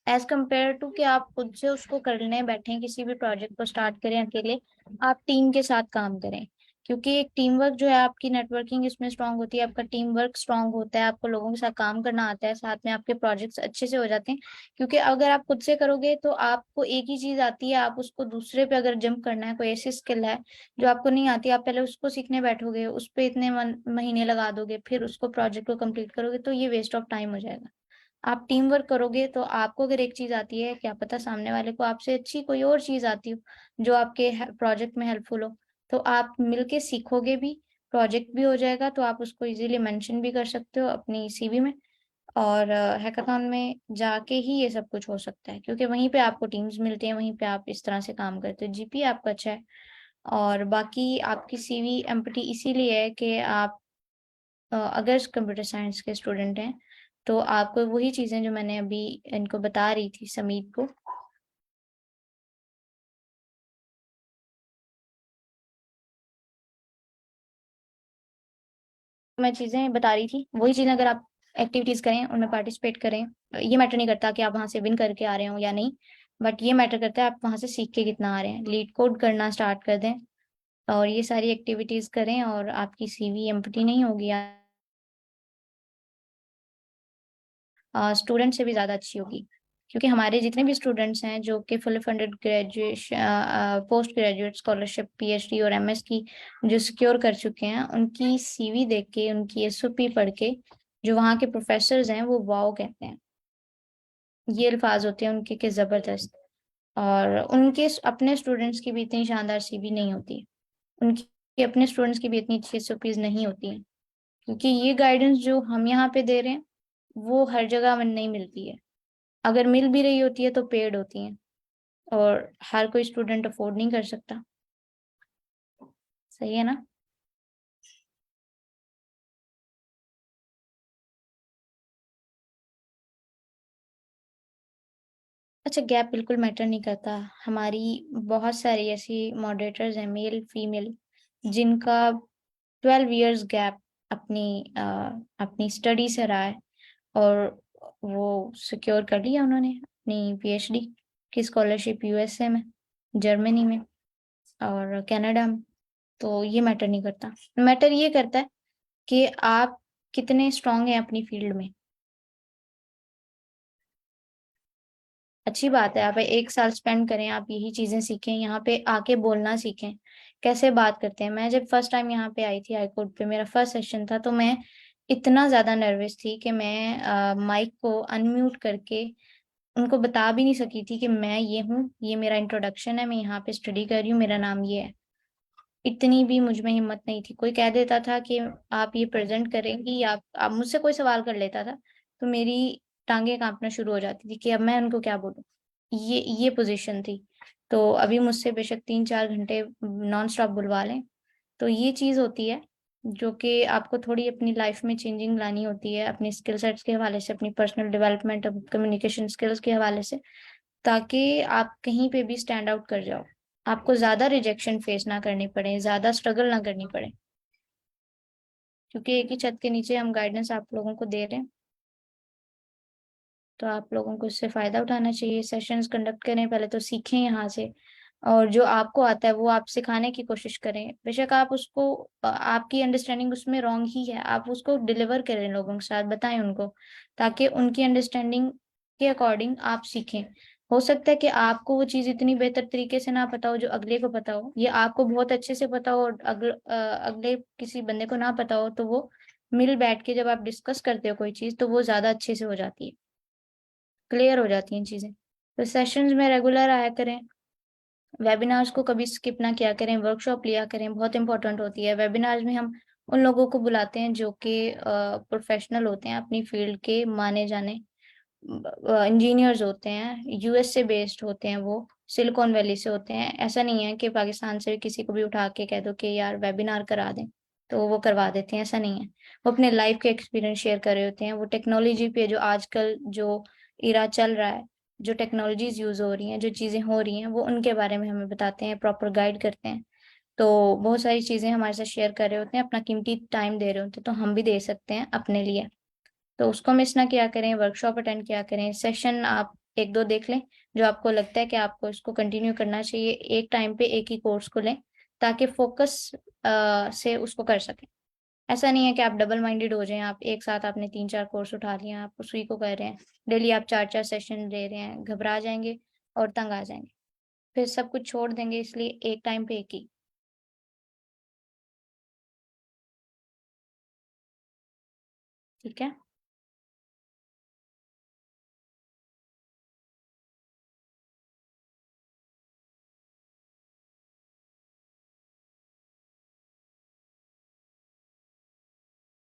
एज कम्पेयर टू कि आप खुद से उसको करने बैठे किसी भी प्रोजेक्ट को स्टार्ट करें अकेले, आप टीम के साथ काम करें। क्योंकि एक टीम वर्क जो है, आपकी नेटवर्किंग इसमें स्ट्रांग होती है, आपका टीम वर्क स्ट्रांग होता है, आपको लोगों के साथ काम करना आता है, साथ में आपके प्रोजेक्ट्स अच्छे से हो जाते हैं। क्योंकि अगर आप खुद से करोगे तो आपको एक ही चीज आती है, आप उसको दूसरे पे अगर जंप करना है, कोई ऐसी स्किल है जो आपको नहीं आती, आप पहले उसको सीखने बैठोगे, उस पे इतने महीने लगा दोगे, फिर उसको प्रोजेक्ट को कंप्लीट करोगे, तो ये वेस्ट ऑफ टाइम हो जाएगा। आप टीम वर्क करोगे तो आपको अगर एक चीज आती है, क्या पता सामने वाले को आपसे अच्छी कोई और चीज आती हो जो आपके प्रोजेक्ट में हेल्पफुल हो, तो आप मिलके सीखोगे भी, प्रोजेक्ट भी हो जाएगा, तो आप उसको इजीली मेंशन भी कर सकते हो अपनी सीवी में। और हैकाथॉन में जाके ही ये सब कुछ हो सकता है, क्योंकि वहीं पे आपको टीम्स मिलती हैं, वहीं पे आप इस तरह से काम करते हो, जीपी आपका अच्छा है। और बाकी आपकी सीवी एम्प्टी इसीलिए है कि आप अगर कंप्यूटर साइंस के स्टूडेंट हैं तो आपको वही चीजें जो मैंने अभी इनको बता रही थी, समीप को, मैं चीजें बता रही थी, वही चीजें अगर आप एक्टिविटीज करें, उनमें पार्टिसिपेट करें, ये मैटर नहीं करता कि आप वहां से विन करके आ रहे हो या नहीं, बट ये मैटर करता है आप वहां से सीख के कितना आ रहे हैं। लीड कोड करना स्टार्ट कर दें और ये सारी एक्टिविटीज करें, और आपकी सीवी एम्प्टी नहीं होगी, स्टूडेंट से भी ज़्यादा अच्छी होगी। क्योंकि हमारे जितने भी स्टूडेंट्स हैं जो कि full funded graduation, post graduate scholarship, PhD और एमएस की जो सिक्योर कर चुके हैं, उनकी सीवी देख के, उनकी एसओपी पढ़ के, जो वहाँ के प्रोफेसर्स हैं वो वाओ कहते हैं। ये अल्फाज होते हैं उनके कि जबरदस्त। और उनके अपने स्टूडेंट्स की भी इतनी शानदार सीवी नहीं होती, उनकी अपने स्टूडेंट्स की भी इतनी अच्छी एसओपीज नहीं होती हैं। क्योंकि ये गाइडेंस जो हम यहाँ पे दे रहे हैं वो हर जगह में नहीं मिलती है, अगर मिल भी रही होती है तो पेड होती हैं, और हर कोई स्टूडेंट अफोर्ड नहीं कर सकता। सही है ना? अच्छा, गैप बिल्कुल मैटर नहीं करता। हमारी बहुत सारी ऐसी मॉडरेटर्स हैं, मेल फीमेल, जिनका 12 इयर्स गैप अपनी अपनी स्टडी से रहा है, और वो सिक्योर कर लिया उन्होंने अपनी पीएचडी की स्कॉलरशिप यूएसए में, जर्मनी में और कनाडा में। तो ये मैटर नहीं करता, मैटर ये करता है कि आप कितने स्ट्रांग हैं अपनी फील्ड में। अच्छी बात है, आप 1 साल स्पेंड करें, आप यही चीजें सीखें, यहाँ पे आके बोलना सीखें, कैसे बात करते हैं। मैं जब फर्स्ट टाइम यहाँ पे आई थी हाईकोर्ट पे, मेरा फर्स्ट सेशन था, तो मैं इतना ज्यादा नर्वस थी कि मैं माइक को अनम्यूट करके उनको बता भी नहीं सकी थी कि मैं ये हूँ, ये मेरा इंट्रोडक्शन है, मैं यहाँ पे स्टडी कर रही हूँ, मेरा नाम ये है। इतनी भी मुझ में हिम्मत नहीं थी। कोई कह देता था कि आप ये प्रेजेंट करेंगी, या आप मुझसे कोई सवाल कर लेता था, तो मेरी टांगे कांपना शुरू हो जाती थी कि अब मैं उनको क्या बोलूं। ये पोजीशन थी। तो अभी मुझसे बेशक 3-4 घंटे नॉन स्टॉप बुलवा लें, तो ये चीज होती है जो कि आपको थोड़ी अपनी लाइफ में चेंजिंग लानी होती है, अपनी स्किल सेट्स के हवाले से, अपनी पर्सनल डेवलपमेंट, कम्युनिकेशन स्किल्स के हवाले से, ताकि आप कहीं पे भी स्टैंड आउट कर जाओ, आपको ज्यादा रिजेक्शन फेस ना करनी पड़े, ज्यादा स्ट्रगल ना करनी पड़े। क्योंकि एक ही छत के नीचे हम गाइडेंस आप लोगों को दे रहे हैं, तो आप लोगों को इससे फायदा उठाना चाहिए। सेशंस कंडक्ट करें, पहले तो सीखें यहाँ से, और जो आपको आता है वो आप सिखाने की कोशिश करें। बेशक आप उसको, आपकी अंडरस्टैंडिंग उसमें रॉन्ग ही है, आप उसको डिलीवर करें, लोगों के साथ बताएं उनको, ताकि उनकी अंडरस्टैंडिंग के अकॉर्डिंग आप सीखें। हो सकता है कि आपको वो चीज़ इतनी बेहतर तरीके से ना पता हो जो अगले को पता हो, ये आपको बहुत अच्छे से पता हो और अगले किसी बंदे को ना पता हो, तो वो मिल बैठ के जब आप डिस्कस करते हो कोई चीज़, तो वो ज़्यादा अच्छे से हो जाती है, क्लियर हो जाती हैं चीज़ें। तो सेशंस में रेगुलर आया करें, वेबिनार्स को कभी स्किप ना किया करें, वर्कशॉप लिया करें, बहुत इंपॉर्टेंट होती है। वेबिनार्स में हम उन लोगों को बुलाते हैं जो कि प्रोफेशनल होते हैं, अपनी फील्ड के माने जाने इंजीनियर्स होते हैं, यूएस से बेस्ड होते हैं, वो सिलिकॉन वैली से होते हैं। ऐसा नहीं है कि पाकिस्तान से किसी को भी उठा के कह दो कि यार वेबिनार करा दें तो वो करवा देते हैं, ऐसा नहीं है। वो अपने लाइफ के एक्सपीरियंस शेयर कर रहे होते हैं, वो टेक्नोलॉजी पे जो आजकल जो इरा चल रहा है, जो टेक्नोलॉजीज यूज हो रही हैं, जो चीजें हो रही हैं, वो उनके बारे में हमें बताते हैं, प्रॉपर गाइड करते हैं। तो बहुत सारी चीजें हमारे साथ शेयर कर रहे होते हैं, अपना कीमती टाइम दे रहे होते हैं, तो हम भी दे सकते हैं अपने लिए। तो उसको मिस ना किया करें, वर्कशॉप अटेंड किया करें, सेशन आप एक दो देख लें जो आपको लगता है कि आपको इसको कंटिन्यू करना चाहिए। एक टाइम पे एक ही कोर्स को लें ताकि फोकस से उसको कर सकें। ऐसा नहीं है कि आप डबल माइंडेड हो जाएं, आप एक साथ आपने 3-4 कोर्स उठा लिए, आप उसी को कर रहे हैं, डेली आप 4-4 सेशन ले रहे हैं, घबरा जाएंगे और तंग आ जाएंगे, फिर सब कुछ छोड़ देंगे। इसलिए एक टाइम पे एक ही। ठीक है।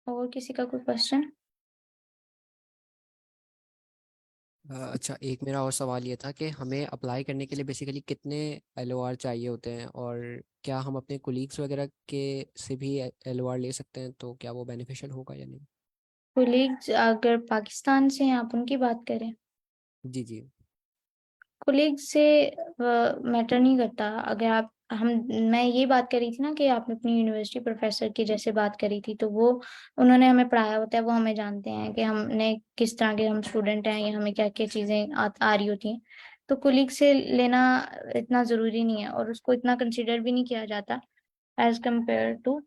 और किसी का कोई क्वेश्चन? अच्छा, एक मेरा और सवाल ये था कि हमें अप्लाई करने के लिए बेसिकली कितने LOR चाहिए होते हैं, और क्या हम अपने कोलीग्स वगैरह के से भी LOR ले सकते हैं, तो क्या वो बेनिफिशियल होगा या नहीं? कोलीग्स अगर पाकिस्तान से हैं, आप उनकी बात करें। जी जी। कोलीग से मैटर नहीं करता। अगर आप हम मैं ये बात करी थी ना कि आपने अपनी यूनिवर्सिटी प्रोफेसर की जैसे बात करी थी, तो वो उन्होंने हमें पढ़ाया होता है, वो हमें जानते हैं कि हमने किस तरह के हम स्टूडेंट हैं या हमें क्या क्या चीजें आ रही होती हैं। तो कोलीग से लेना इतना जरूरी नहीं है, और उसको इतना कंसिडर भी नहीं किया जाता एज कम्पेयर टू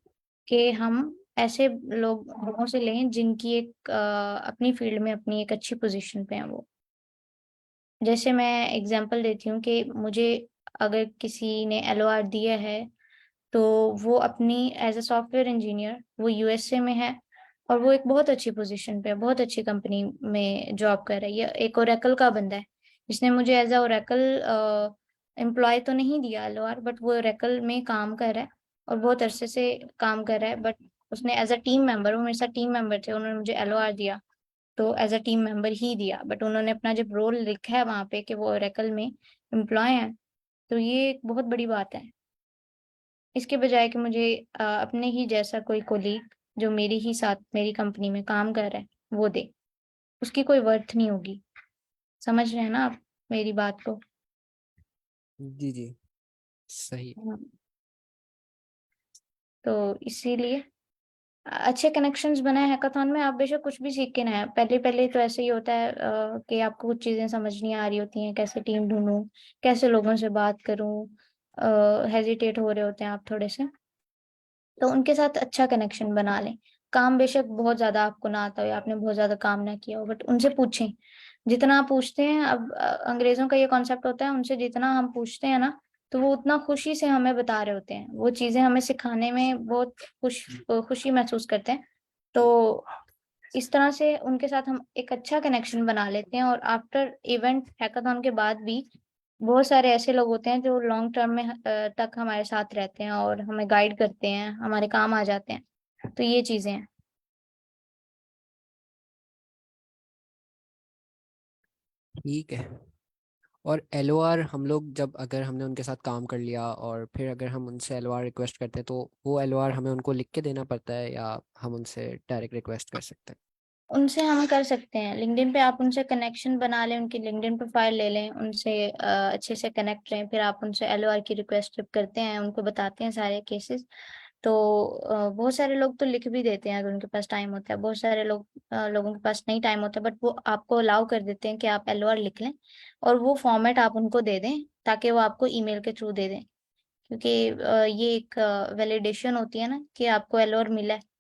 कि हम ऐसे लोगों से लें जिनकी एक अपनी फील्ड में अपनी एक अच्छी पोजीशन पे हैं वो। जैसे मैं एग्जांपल देती हूँ कि मुझे अगर किसी ने LOR दिया है, तो वो अपनी एज अ सॉफ्टवेयर इंजीनियर वो USA में है, और वो एक बहुत अच्छी पोजीशन पे है, बहुत अच्छी कंपनी में जॉब कर रही है। एक ओरेकल का बंदा है जिसने मुझे एज अ ओरेकल एम्प्लॉय तो नहीं दिया LOR, बट वो ओरेकल में काम कर रहा है और बहुत अरसे से काम कर रहा है। बट उसने एज अ टीम मेंबर, वो मेरे साथ टीम मेंबर थे, उन्होंने मुझे LOR दिया तो एज अ टीम मेंबर ही दिया, बट उन्होंने अपना जब रोल लिखा है वहां पे कि वो ओरेकल में एम्प्लॉय है, तो ये एक बहुत बड़ी बात है। इसके बजाय कि मुझे अपने ही जैसा कोई कोलीग जो मेरी ही साथ मेरी कंपनी में काम कर रहा है वो दे, उसकी कोई वर्थ नहीं होगी। समझ रहे हैं ना आप मेरी बात को? जी जी, सही। हाँ। तो इसीलिए अच्छे कनेक्शंस बनाए हैकाथॉन में, आप बेशक कुछ भी सीख के ना आए। पहले पहले तो ऐसे ही होता है कि आपको कुछ चीजें समझ नहीं आ रही होती हैं, कैसे टीम ढूंढूं, कैसे लोगों से बात करूं, हेजिटेट हो रहे होते हैं आप थोड़े से। तो उनके साथ अच्छा कनेक्शन बना लें। काम बेशक बहुत ज्यादा आपको ना आता हो या आपने बहुत ज्यादा काम ना किया हो, बट उनसे पूछें। जितना आप पूछते हैं, अब अंग्रेजों का ये कॉन्सेप्ट होता है, उनसे जितना हम पूछते हैं ना, तो वो उतना खुशी से हमें बता रहे होते हैं, वो चीजें हमें सिखाने में बहुत खुशी महसूस करते हैं। तो इस तरह से उनके साथ हम एक अच्छा कनेक्शन बना लेते हैं, और आफ्टर इवेंट हैकाथॉन के बाद भी बहुत सारे ऐसे लोग होते हैं जो लॉन्ग टर्म में तक हमारे साथ रहते हैं और हमें गाइड करते हैं, हमारे काम आ जाते हैं। तो ये चीजें हैं। ठीक है। और LOR हम लोग जब अगर हमने उनके साथ काम कर लिया और फिर अगर हम उनसे LOR रिक्वेस्ट करते हैं, तो वो LOR हमें उनको लिख के देना पड़ता है या हम उनसे डायरेक्ट रिक्वेस्ट कर सकते उनसे हम कर सकते हैं, लिंक्डइन पे आप उनसे कनेक्शन बना लें, उनकी लिंक्डइन प्रोफाइल ले लें, उनसे अच्छे से कनेक्ट रहें, फिर आप उनसे LOR की रिक्वेस्ट जब करते हैं उनको बताते हैं सारे केसेस। तो बहुत सारे लोग तो लिख भी देते हैं अगर उनके पास टाइम होता है, बहुत सारे लोगों के पास नहीं टाइम होता, बट वो आपको अलाउ कर देते हैं कि आप LOR लिख लें, और वो फॉर्मेट आप उनको दे दें ताकि वो आपको ईमेल के थ्रू दे दें। क्योंकि ये एक वैलिडेशन होती है ना कि आपको LOR मिला है।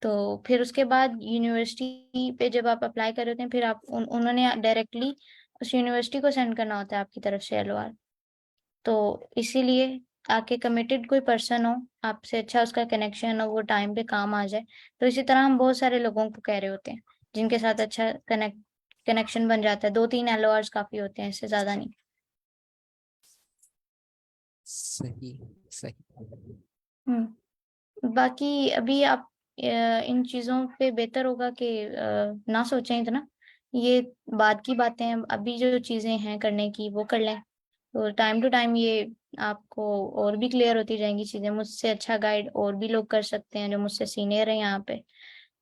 तो फिर उसके बाद यूनिवर्सिटी पे जब आप अप्लाई कर रहे होते हैं, फिर आप उन्होंने डायरेक्टली उस यूनिवर्सिटी को सेंड करना होता है आपकी तरफ से LOR। तो इसीलिए आके कमिटेड कोई पर्सन हो, आपसे अच्छा उसका कनेक्शन हो, वो टाइम पे काम आ जाए। तो इसी तरह हम बहुत सारे लोगों को कह रहे होते हैं जिनके साथ अच्छा कनेक्शन बन जाता है। 2-3 LORs काफी होते हैं, इससे ज्यादा नहीं। सही सही। हम्म। बाकी अभी आप इन चीजों पे बेहतर होगा कि ना सोचें इतना। ये बाद की बातें हैं, अभी जो चीजें हैं करने की वो कर लें। तो टाइम टू टाइम ये आपको और भी क्लियर होती जाएंगी चीजें। मुझसे अच्छा गाइड और भी लोग कर सकते हैं जो मुझसे सीनियर हैं यहाँ पे।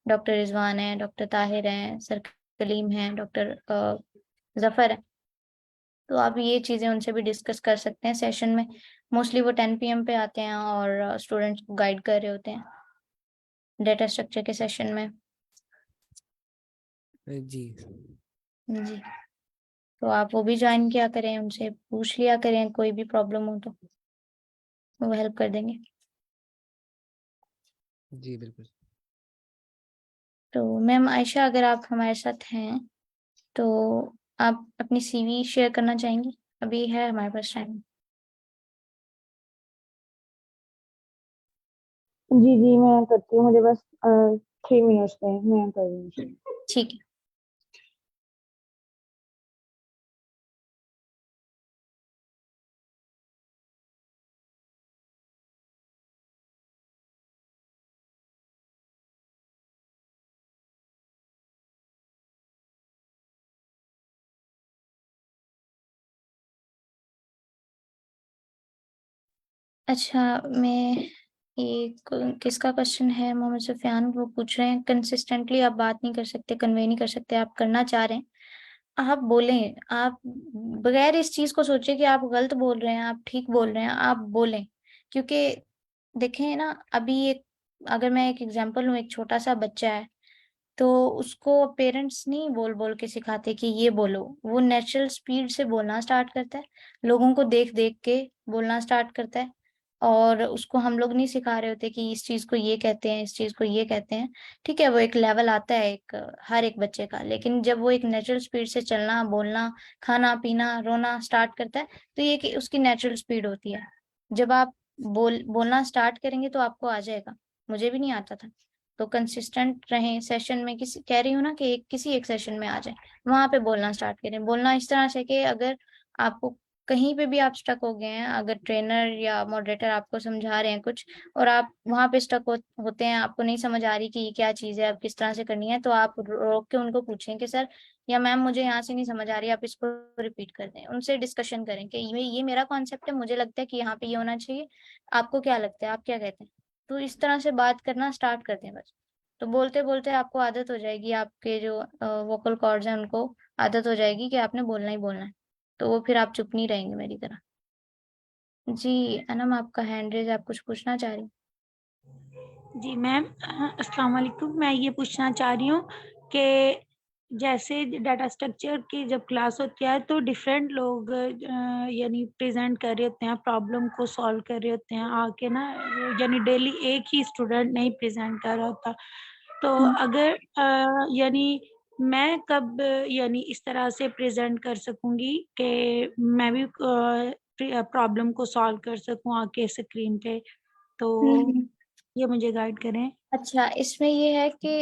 डॉक्टर रिजवान है, डॉक्टर ताहिर हैं, सर कलीम है, डॉक्टर जफर है। तो आप ये चीज़ें उनसे भी डिस्कस कर सकते हैं सेशन में। मोस्टली वो 10 PM पे आते हैं और स्टूडेंट्स को गाइड कर रहे होते हैं डेटा स्ट्रक्चर के सेशन में। जी जी, तो आप वो भी ज्वाइन किया करें, उनसे पूछ लिया करें, कोई भी प्रॉब्लम हो तो वो हेल्प कर देंगे। जी बिल्कुल। तो मैम आयशा, अगर आप हमारे साथ हैं तो आप अपनी CV शेयर करना चाहेंगी? अभी है हमारे पास टाइम। जी जी मैं करती हूँ, मुझे बस 3 मिनट्स में मैं कर दूँगी। ठीक है। अच्छा, मैं एक किसका क्वेश्चन है, मोहम्मद सुफियान, वो पूछ रहे हैं कंसिस्टेंटली आप बात नहीं कर सकते, कन्वे नहीं कर सकते, आप करना चाह रहे हैं, आप बोलें। आप बगैर इस चीज को सोचे कि आप गलत बोल रहे हैं, आप ठीक बोल रहे हैं, आप बोलें। क्योंकि देखें ना, अभी एक, अगर मैं एक एग्जांपल लूं, एक छोटा सा बच्चा है, तो उसको पेरेंट्स नहीं बोल बोल के सिखाते कि ये बोलो, वो नेचुरल स्पीड से बोलना स्टार्ट करता है, लोगों को देख देख के बोलना स्टार्ट करता है। और उसको हम लोग नहीं सिखा रहे होते कि इस चीज को ये कहते हैं, इस चीज को ये कहते हैं। ठीक है, वो एक लेवल आता है एक हर एक बच्चे का, लेकिन जब वो एक नेचुरल स्पीड से चलना, बोलना, खाना पीना, रोना स्टार्ट करता है, तो ये कि उसकी नेचुरल स्पीड होती है। जब आप बोलना स्टार्ट करेंगे तो आपको आ जाएगा। मुझे भी नहीं आता था। तो कंसिस्टेंट रहें सेशन में, किसी कह रही हूँ ना कि किसी एक सेशन में आ जाए, वहां पे बोलना स्टार्ट करें। बोलना इस तरह से कि अगर आपको कहीं पे भी आप स्टक हो गए हैं, अगर ट्रेनर या मॉडरेटर आपको समझा रहे हैं कुछ और आप वहां पे स्टक होते हैं, आपको नहीं समझ आ रही कि ये क्या चीज है, अब किस तरह से करनी है, तो आप रोक के उनको पूछें कि सर या मैम मुझे यहाँ से नहीं समझ आ रही, आप इसको रिपीट कर दें। उनसे डिस्कशन करें कि ये मेरा कॉन्सेप्ट है, मुझे लगता है कि यहाँ पे ये होना चाहिए, आपको क्या लगता है, आप क्या कहते हैं। तो इस तरह से बात करना स्टार्ट कर दें बस। तो बोलते बोलते आपको आदत हो जाएगी, आपके जो वोकल कॉर्ड्स हैं उनको आदत हो जाएगी कि आपने बोलना ही बोलना है। तो वो फिर आप चुप नहीं रहेंगे मेरी तरह। जी अनम, आपका हैंड रेज, आप कुछ पूछना चाह रही? जी मैम, अस्सलाम वालेकुम। मैं ये पूछना चाह रही हूँ कि जैसे डाटा स्ट्रक्चर की जब क्लास होती है तो डिफरेंट लोग यानी प्रेजेंट कर रहे होते हैं, प्रॉब्लम को सॉल्व कर रहे होते हैं आके ना, यानी डेली एक ही स्टूडेंट नहीं प्रेजेंट कर रहा होता। तो अगर यानी मैं कब यानी इस तरह से प्रेजेंट कर सकूंगी कि मैं भी प्रॉब्लम को सॉल्व कर सकूं आके स्क्रीन पे, तो हम्म। ये मुझे गाइड करें। अच्छा, इसमें ये है कि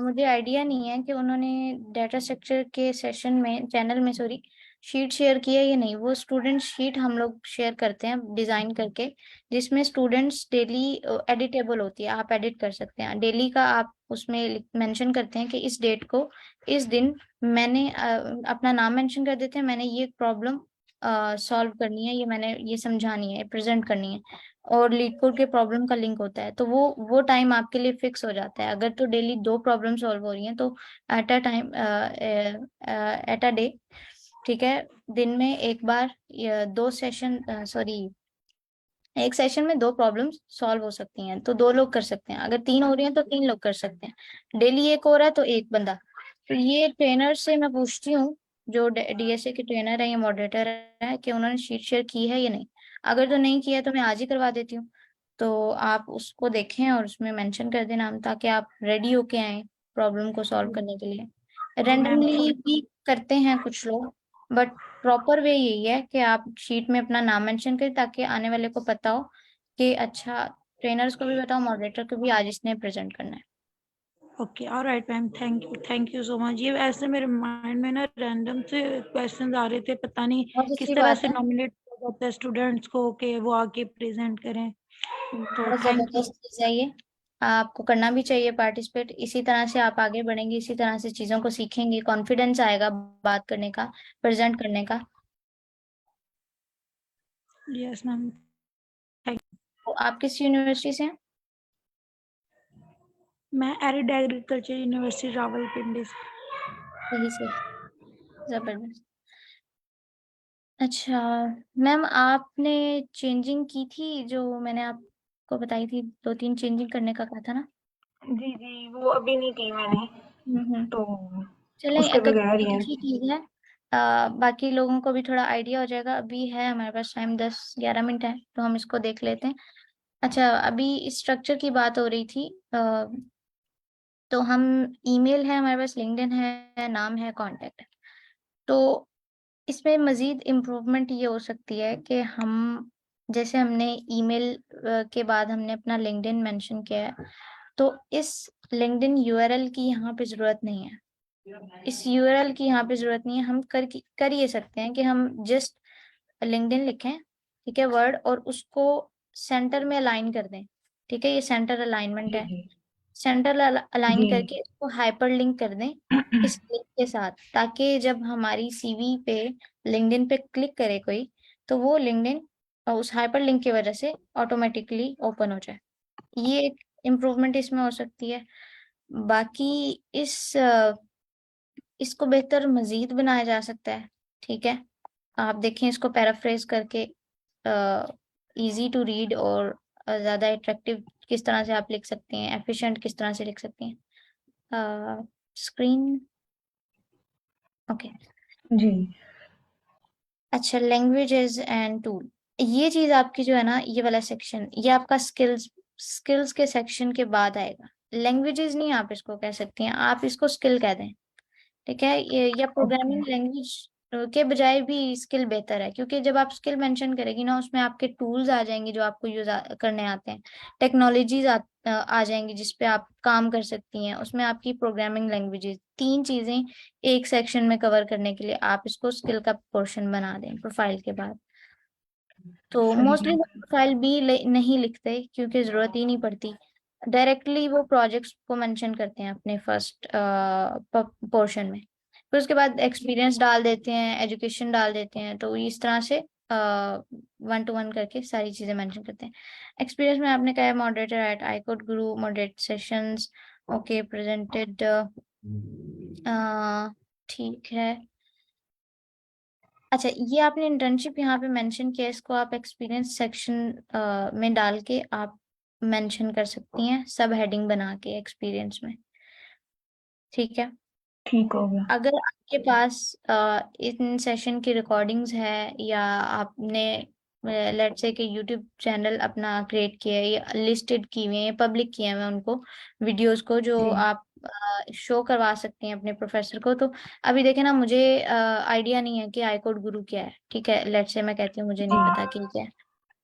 मुझे आइडिया नहीं है कि उन्होंने डाटा स्ट्रक्चर के सेशन में, चैनल में सॉरी, शीट शेयर की है या नहीं। वो स्टूडेंट शीट हम लोग शेयर करते हैं डिजाइन करके, जिसमें स्टूडेंट्स डेली एडिटेबल होती है, आप एडिट कर सकते हैं डेली का। आप उसमें मेंशन करते हैं कि इस डेट को, इस दिन मैंने अपना नाम मेंशन कर देते हैं, मैंने ये प्रॉब्लम सॉल्व करनी है, ये मैंने ये समझानी है, प्रेजेंट करनी है, और लीड कोड के प्रॉब्लम का लिंक होता है। तो वो टाइम आपके लिए फिक्स हो जाता है। अगर तो डेली 2 प्रॉब्लम सॉल्व हो रही हैं तो at a time, at a day, ठीक है, दिन में एक बार, या 2 सेशन, सॉरी, एक सेशन में 2 प्रॉब्लम्स सॉल्व हो सकती हैं, तो 2 लोग कर सकते हैं। अगर 3 हो रही हैं तो 3 लोग कर सकते हैं। डेली एक हो रहा है तो एक बंदा। तो ये ट्रेनर से मैं पूछती हूँ, जो DSA के ट्रेनर है या मॉडरेटर है, कि उन्होंने शीट शेयर की है या नहीं। अगर तो नहीं किया तो मैं आज ही करवा देती हूँ। तो आप उसको देखें और उसमें मेंशन कर देना, ताकि आप रेडी होके आए प्रॉब्लम को सॉल्व करने के लिए। मैम रेंडमली भी करते हैं कुछ लोग, बट प्रॉपर वे यही है कि आप शीट में अपना नाम मेंशन करें, ताकि आने वाले को पता हो कि अच्छा, ट्रेनर्स को भी बताओ, मॉडरेटर को भी, आज इसने प्रेजेंट करना है। Okay, alright ma'am, thank you so much. ये ऐसे मेरे माइंड में ना रैंडम से क्वेश्चंस आ रहे थे, पता नहीं बहुत किस अच्छी तरह बात से है, नॉमिनेट किया जाता है स्टूडेंट्स को कि वो आके प्रेजेंट करें। तो बहुत थैंक यू। जबरदस्त चीज है ये। आपको करना भी चाहिए पार्टिसिपेट। इसी तरह से आप आगे बढ़ेंगे, इसी तरह से चीजों को सीखेंगे, कॉन्फिडेंस आएगा बात करने का, प्रेजेंट करने का। Yes ma'am, thank. तो आप किस यूनिवर्सिटी से हैं? मैं एरिड एग्रीकल्चर यूनिवर्सिटी रावलपिंडी से। सही से, जबरदस्त। अच्छा मैम, आपने चेंजिंग की थी जो मैंने आपको बताई थी, 2-3 चेंजिंग करने का कहा था ना? जी, जी, वो अभी नहीं की मैंने, हम्म। तो चलें, उसके अगर बगैर ही है। एक ही चीज है, बाकी लोगों को भी थोड़ा आइडिया हो जाएगा। अभी है हमारे पास टाइम, 10-11 मिनट है, तो हम इसको देख लेते हैं। अच्छा, अभी स्ट्रक्चर की बात हो रही थी, तो हम, ईमेल है हमारे पास, लिंक्डइन है, नाम है, कांटेक्ट है। तो इसमें मजीद इम्प्रूवमेंट ये हो सकती है कि हम, जैसे हमने ईमेल के बाद हमने अपना लिंक्डइन मेंशन किया है, तो इस लिंक्डइन यूआरएल की यहाँ पे जरूरत नहीं है। इस यूआरएल की यहाँ पे जरूरत नहीं है। हम कर ये सकते हैं कि हम जस्ट लिंक्डइन लिखें, ठीक है, वर्ड, और उसको सेंटर में अलाइन कर दें। ठीक है, ये सेंटर अलाइनमेंट जी, है। जी। सेंटर अलाइन जी। करके इसको हाइपर लिंक कर दें इस लिंक के साथ, ताकि जब हमारी सीवी पे लिंक्डइन पे क्लिक करे कोई, तो वो लिंक्डइन उस हाइपर लिंक की वजह से ऑटोमेटिकली ओपन हो जाए। ये एक इम्प्रूवमेंट इसमें हो सकती है। बाकी इसको बेहतर मजीद बनाया जा सकता है। ठीक है, आप देखें इसको पैराफ्रेज करके, इजी टू रीड और ज़्यादा अट्रैक्टिव किस तरह से आप लिख सकते हैं, एफिशिएंट किस तरह से लिख सकते हैं। Screen, okay. जी। अच्छा, लैंग्वेजेस एंड टूल, ये चीज़ आपकी जो है ना, ये वाला सेक्शन, ये आपका स्किल्स के सेक्शन के बाद आएगा। लैंग्वेजेस नहीं आप इसको कह सकती हैं, आप इसको स्किल कह दें। ठीक है, ये या ओके। प्रोग्रामिंग लैंग्वेज के बजाय भी स्किल बेहतर है, क्योंकि जब आप स्किल मेंशन करेगी ना, उसमें आपके टूल्स आ जाएंगे जो आपको यूज करने आते हैं, टेक्नोलॉजीज आ जाएंगी जिस पे आप काम कर सकती हैं, उसमें आपकी प्रोग्रामिंग लैंग्वेजेस, 3 चीजें एक सेक्शन में कवर करने के लिए आप इसको स्किल का पोर्शन बना दें प्रोफाइल के बाद। तो सही मोस्टली बात वो है। प्रोफाइल भी नहीं लिखते, क्योंकि जरूरत ही नहीं पड़ती। डायरेक्टली वो प्रोजेक्ट्स को मेंशन करते हैं अपने फर्स्ट पोर्शन में, फिर उसके बाद एक्सपीरियंस डाल देते हैं, एजुकेशन डाल देते हैं। तो इस तरह से 1 to 1 करके सारी चीजें मेंशन करते हैं। एक्सपीरियंस में आपने कहा है मॉडरेटर एट आईकोड गुरु, मॉडरेट सेशंस, ओके, प्रेजेंटेड, ठीक है। अच्छा, ये आपने इंटर्नशिप यहाँ पे मेंशन किया, इसको आप एक्सपीरियंस सेक्शन में डाल के आप मेंशन कर सकती हैं, सब हेडिंग बना के एक्सपीरियंस में। ठीक है, ठीक हो गया। अगर आपके पास इन सेशन की रिकॉर्डिंग्स है, या आपने लेट्स से कि यूट्यूब चैनल अपना क्रिएट किया है, या लिस्टेड किए हुए हैं, पब्लिक किए हैं उनको, वीडियोस को, जो जी। आप शो करवा सकते हैं अपने प्रोफेसर को। तो अभी देखें ना, मुझे आइडिया नहीं है कि आईकोड गुरु क्या है। ठीक है, लेट्स से मैं कहती हूँ मुझे जी। नहीं पता कि क्या है।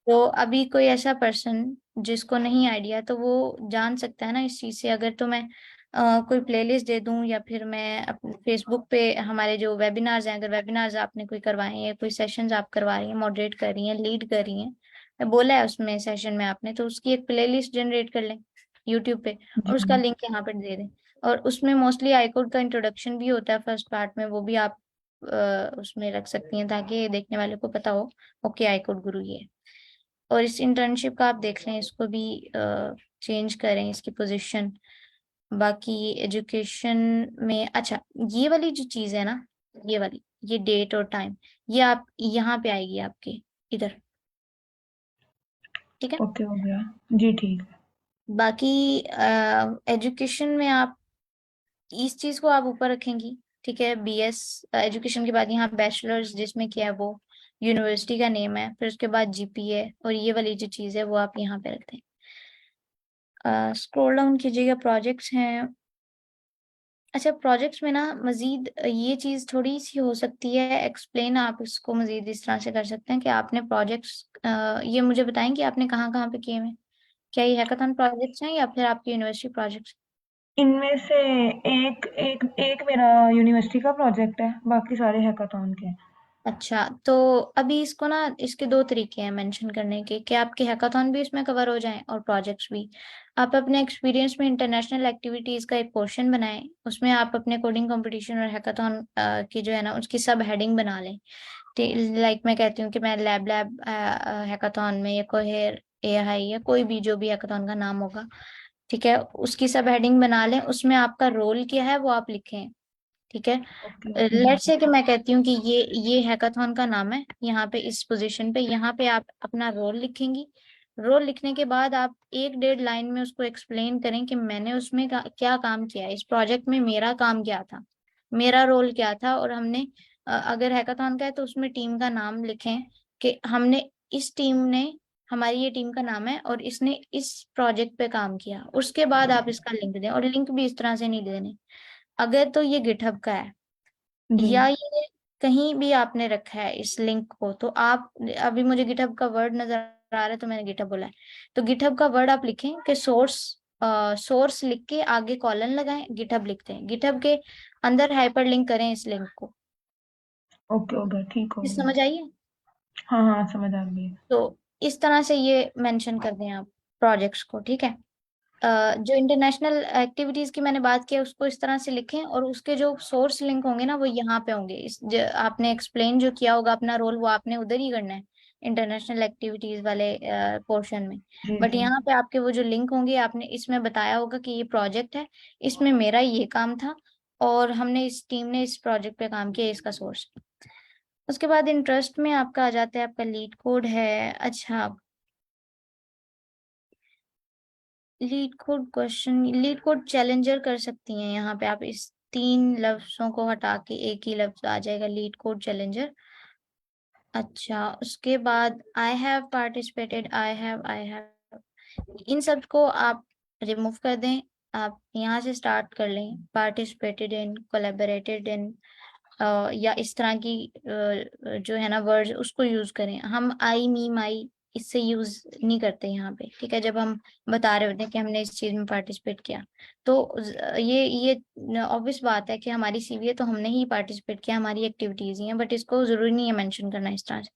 तो अभी कोई ऐसा पर्सन जिसको नहीं आइडिया, तो वो जान सकता है ना इस चीज से। अगर तो मैं कोई प्लेलिस्ट दे दूं, या फिर मैं अपने फेसबुक पे हमारे जो वेबिनार्स हैं, अगर वेबिनार्स आपने कोई करवाए हैं, या कोई सेशंस आप करवा रही हैं, मॉडरेट कर रही हैं, लीड कर रही हैं, मैं बोला है उसमें सेशन में आपने, तो उसकी एक प्लेलिस्ट जनरेट कर लें यूट्यूब पे, और उसका जी। लिंक यहाँ पे दे दें। और उसमें मोस्टली आईकोड का इंट्रोडक्शन भी होता है फर्स्ट पार्ट में, वो भी आप उसमें रख सकती हैं, ताकि देखने वाले को पता हो ओके आईकोड गुरु ये है। और इस इंटर्नशिप का आप देख लें, इसको भी चेंज करें इसकी पोजीशन। बाकी एजुकेशन में, अच्छा, ये वाली जो चीज है ना, ये वाली, ये डेट और टाइम, ये आप यहाँ पे आएगी आपके इधर। ठीक है, ओके हो गया। जी, ठीक है। बाकी एजुकेशन में आप इस चीज को आप ऊपर रखेंगी। ठीक है, बीएस एजुकेशन के बाद यहाँ बैचलर्स जिसमें किया है वो यूनिवर्सिटी का नेम है, फिर उसके बाद जीपीए, और ये वाली जो चीज है वो आप यहाँ पे रखते हैं। स्क्रॉल डाउन कीजिएगा, प्रोजेक्ट्स हैं। अच्छा, प्रोजेक्ट्स में ना मजीद ये चीज थोड़ी सी हो सकती है एक्सप्लेन, आप इसको मजीद इस तरह से कर सकते हैं कि आपने प्रोजेक्ट्स, ये मुझे बताएं कि आपने कहाँ कहाँ पे किए हैं। क्या ये हैकाथॉन प्रोजेक्ट्स हैं या फिर आपकी यूनिवर्सिटी प्रोजेक्ट्स? इनमें से एक एक एक मेरा यूनिवर्सिटी का प्रोजेक्ट है, बाकी सारे हैकाथॉन के हैं। अच्छा, तो अभी इसको ना, इसके 2 तरीके हैं मेंशन करने के, कि आपके हैकाथॉन भी इसमें कवर हो जाएं और प्रोजेक्ट्स भी। आप अपने एक्सपीरियंस में इंटरनेशनल एक्टिविटीज का एक पोर्शन बनाएं, उसमें आप अपने कोडिंग कंपटीशन और हैकाथॉन की जो है ना, उसकी सब हेडिंग बना लें। लाइक मैं कहती हूँ कि मैं लैब लैब हैकाथॉन में, या कोहेर एआई, या कोई भी जो भी हैकाथॉन का नाम होगा, ठीक है, उसकी सब हेडिंग बना लें, उसमें आपका रोल क्या है वो आप लिखें। ठीक है। ओके लेट्स से कि मैं कहती हूँ कि ये हैकाथॉन का नाम है, यहाँ पे इस पोजीशन पे, यहाँ पे आप अपना रोल लिखेंगी। रोल लिखने के बाद आप 1-1.5 लाइन में उसको एक्सप्लेन करें कि मैंने उसमें क्या काम किया, इस प्रोजेक्ट में मेरा काम क्या था, मेरा रोल क्या था। और हमने अगर हैकाथॉन का है तो उसमें टीम का नाम लिखें कि हमने इस टीम ने, हमारी ये टीम का नाम है और इसने इस प्रोजेक्ट पे काम किया। उसके बाद आप इसका लिंक दें, और लिंक भी इस तरह से नहीं देने। अगर तो ये गिटहब का है जी या ये कहीं भी आपने रखा है इस लिंक को, तो आप, अभी मुझे गिटहब का वर्ड नजर आ रहा है तो मैंने गिटहब बोला है, तो गिटहब का वर्ड आप लिखें कि सोर्स, सोर्स लिख के आगे कॉलन लगाएं, गिटहब लिखते हैं, गिटहब के अंदर हाइपर लिंक करें इस लिंक को। ओके हो गया, ठीक हो ये गया। समझ आई है? हाँ हाँ समझ आ गई। तो इस तरह से ये मेंशन कर दें आप प्रोजेक्ट्स को, ठीक है। जो इंटरनेशनल एक्टिविटीज की मैंने बात की है उसको इस तरह से लिखें, और उसके जो सोर्स लिंक होंगे ना वो यहाँ पे होंगे। आपने एक्सप्लेन जो किया होगा अपना रोल, वो आपने उधर ही करना है इंटरनेशनल एक्टिविटीज वाले पोर्शन में। जी बट जी। यहाँ पे आपके वो जो लिंक होंगे, आपने इसमें बताया होगा कि ये प्रोजेक्ट है, इसमें मेरा ये काम था, और हमने इस टीम ने इस प्रोजेक्ट पे काम किया, इसका सोर्स। उसके बाद इंटरेस्ट में आपका आ जाता है, आपका लीड कोड है। अच्छा, leet code question, leet code challenger कर सकती हैं यहाँ पे आप, इस 3 लफ्जों को हटा के एक ही लफ्ज आ जाएगा, लीड कोड चैलेंजर। अच्छा, उसके बाद I have participated, I have, इन सब को आप रिमूव कर दें। आप यहाँ से स्टार्ट कर लें, पार्टिसिपेटेड इन, कोलैबोरेटेड इन, या इस तरह की जो है ना वर्ड्स, उसको यूज करें। हम आई, मी, माई इससे यूज नहीं करते यहाँ पे, ठीक है, जब हम बता रहे होते हैं कि हमने इस चीज में पार्टिसिपेट किया। तो ये ऑब्वियस बात है कि हमारी सीवी है तो हमने ही पार्टिसिपेट किया, हमारी एक्टिविटीज ही हैं, बट इसको जरूरी नहीं है मेंशन करना इस तरह से।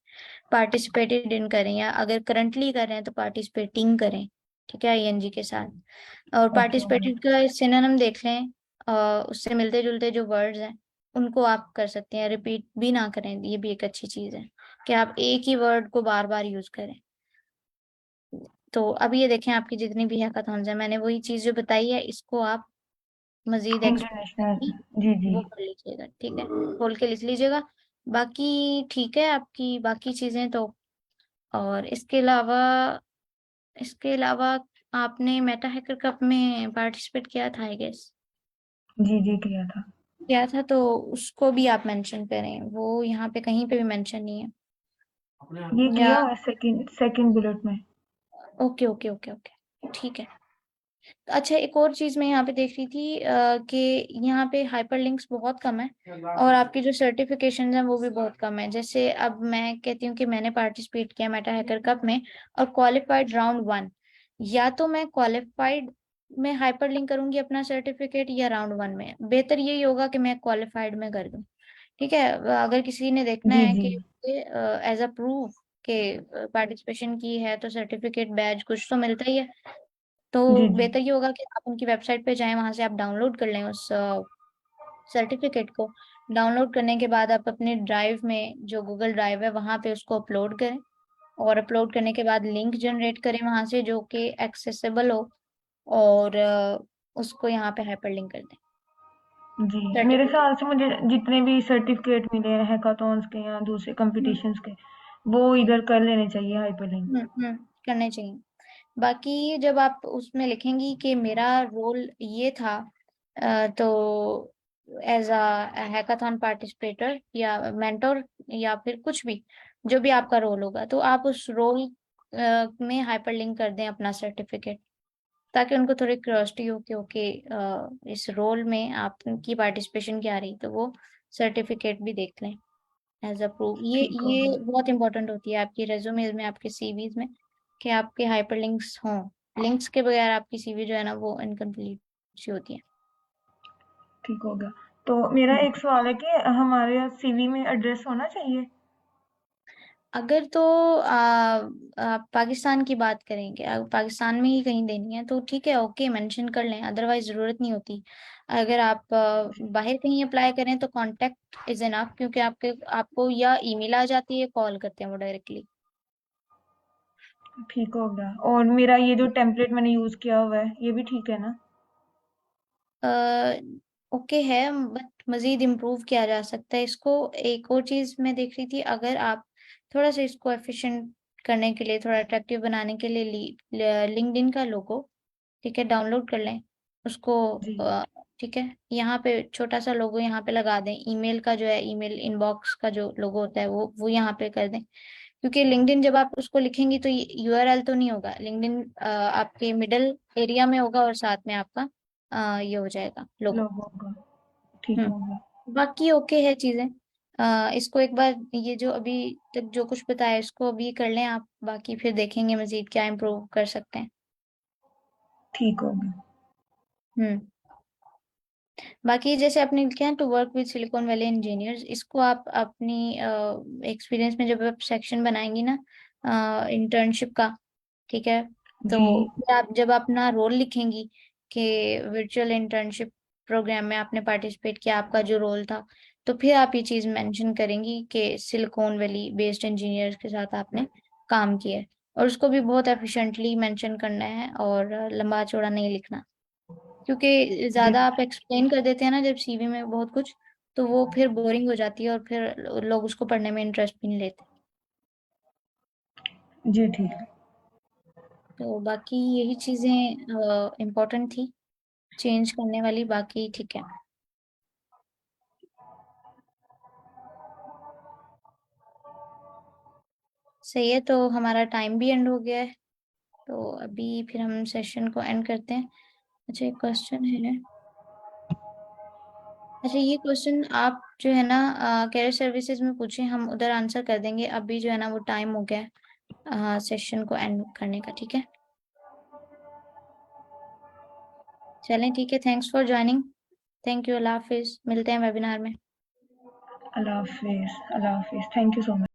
पार्टिसिपेटेड इन करें, या अगर करंटली कर रहे हैं तो पार्टिसिपेटिंग करें, ठीक है, आईएनजी के साथ। और ओके हो गया। पार्टिसिपेटेड का सिनोनिम देख लें, उससे मिलते जुलते जो वर्ड्स हैं उनको आप कर सकते हैं, रिपीट भी ना करें, ये भी एक अच्छी चीज है कि आप एक ही वर्ड को बार बार यूज करें। तो अब ये देखें, आपकी जितनी भी हैकाथॉन्स है, मैंने वही चीज जो बताई है, इसको आप मजीद इंटरनेशनल। एक्सप्लेन जी जी। वो कर लीजिएगा, ठीक है, खोल के लिख लीजिएगा। बाकी ठीक है आपकी बाकी चीजें तो। और इसके अलावा आपने मेटा हैकर कप में पार्टिसिपेट किया था, आई गेस। जी जी किया था। किया था तो उसको भी आप मेंशन करें, वो यहाँ पे कहीं पे भी मेंशन नहीं है। ये या किया है सेकंड सेकंड बुलेट में। ओके ओके ओके ओके, ठीक है। तो अच्छा, एक और चीज मैं यहाँ पे देख रही थी कि यहाँ पे हाइपरलिंक्स बहुत कम है, और आपकी जो सर्टिफिकेशन है वो भी बहुत कम है। जैसे अब मैं कहती हूँ कि मैंने पार्टिसिपेट किया मेटा हैकर कप में और क्वालिफाइड राउंड 1, या तो मैं क्वालिफाइड में हाइपरलिंक करूंगी अपना सर्टिफिकेट, या राउंड 1 में। बेहतर यही होगा कि मैं क्वालिफाइड में कर दूं, ठीक है। अगर किसी ने देखना जी है जी। कि एज अ प्रूफ के पार्टिसिपेशन की है, तो सर्टिफिकेट बैज कुछ तो मिलता ही है। तो जी जी। बेहतर ये होगा कि आप उनकी वेबसाइट पे जाएं, वहां से आप डाउनलोड कर लें उस सर्टिफिकेट को। डाउनलोड करने के बाद आप अपने ड्राइव में, जो गूगल ड्राइव है वहां पे उसको अपलोड करें, और अपलोड करने के बाद लिंक जनरेट करें वहां से जो कि एक्सेसिबल हो, और उसको यहाँ पे हाइपरलिंक कर दें जी मेरे सर्टिफिकेट। ख्याल से मुझे जितने भी सर्टिफिकेट मिले हैं हैकाथॉन्स के या दूसरे कंपटीशंस के, वो इधर कर लेने चाहिए हाइपरलिंक। करने चाहिए। बाकी जब आप उसमें लिखेंगी कि मेरा रोल ये था, तो एज अ हैकाथॉन पार्टिसिपेटर या मेंटोर या फिर कुछ भी, जो भी आपका रोल होगा, तो आप उस रोल में हाइपरलिंक कर दें अपना सर्टिफिकेट, ताकि उनको थोड़ी क्यूरियोसिटी हो कि ओके, इस रोल में आपकी पार्टिसिपेशन क्या रही, तो वो सर्टिफिकेट भी देख लें एज अ प्रूफ। ये ठीक हो ये गया। बहुत इंपॉर्टेंट होती है आपकी रेज्यूमेज में, आपके सीवीज में, कि आपके हाइपरलिंक्स हों। लिंक्स के बगैर आपकी सीवी जो है ना वो इनकम्प्लीट सी होती है। ठीक हो गया। तो मेरा हम्म। एक सवाल है कि हमारे सीवी में एड्रेस होना चाहिए? अगर तो आप पाकिस्तान की बात करेंगे, अगर पाकिस्तान में ही कहीं देनी है तो ठीक है, ओके मेंशन कर लें, अदरवाइज जरूरत नहीं होती। अगर आप बाहर कहीं अप्लाई करें तो कांटेक्ट इज इनफ, क्योंकि आपको या ईमेल आ जाती है, कॉल करते हैं वो डायरेक्टली। ठीक हो गया। और मेरा ये जो टेम्पलेट मैंने यूज किया हुआ है ये भी ठीक है ना? ओके है, बट मज़ीद इम्प्रूव किया जा सकता है इसको। एक और चीज़ मैं देख रही थी, अगर आप थोड़ा-सा इसको एफ़िशिएंट करने के लिए, थोड़ा अट्रैक्टिव बनाने के लिए लिंक्डइन का लोगो, ठीक है, डाउनलोड कर लें उसको। जी ठीक है, यहाँ पे छोटा-सा लोगो यहाँ पे लगा दें। ईमेल का जो है, ईमेल इनबॉक्स का जो लोगो होता है वो यहाँ पे कर दें। क्योंकि लिंक्डइन जब आप उसको लिखेंगी तो यूआरएल तो नहीं होगा, लिंक्डइन आपके मिडल एरिया में होगा और साथ में आपका ये हो जाएगा लोगो। लोगों का ठीक हो गया। बाकी ओके है चीज़ें। इसको एक बार, ये जो अभी तक जो कुछ बताया इसको अभी कर लें आप, बाकी फिर देखेंगे मज़ीद क्या इम्प्रूव कर सकते हैं। ठीक हो गया। हुँ। बाकी जैसे आपने लिखा है to work with Silicon Valley engineers, इसको आप अपनी एक्सपीरियंस में जब आप सेक्शन बनाएंगी ना इंटर्नशिप का, ठीक है, तो जी फिर आप जब अपना रोल लिखेंगी कि वर्चुअल इंटर्नशिप प्रोग्राम में आपने पार्टिसिपेट किया, आपका जो रोल था, तो फिर आप ये चीज़ मेंशन करेंगी कि सिलिकॉन वैली बेस्ड इंजीनियर्स के साथ आपने काम किया है। और उसको भी बहुत एफिशिएंटली मेंशन करना है और लंबा चौड़ा नहीं लिखना, क्योंकि जी ज़्यादा आप एक्सप्लेन कर देते हैं ना जब सीवी में बहुत कुछ, तो वो फिर बोरिंग हो जाती है और फिर लोग उसको पढ़ने में इंटरेस्ट भी नहीं लेते। जी ठीक है। तो बाकी यही चीज़ें इम्पोर्टेंट थी चेंज करने वाली, बाकी ठीक है। सही है, तो हमारा टाइम भी एंड हो गया है, तो अभी फिर हम सेशन को एंड करते हैं। अच्छा, एक क्वेश्चन है। अच्छा, ये क्वेश्चन आप जो है ना कैरियर सर्विसेज में पूछे, हम उधर आंसर कर देंगे। अभी जो है ना वो टाइम हो गया है सेशन को एंड करने का, ठीक है। चलें, ठीक है, thanks for joining. Thank you, अल्लाह हाफिज़, मिलते हैं वेबिनार में। अल्लाह हाफिज़। अल्लाह हाफिज़। Thank you so much.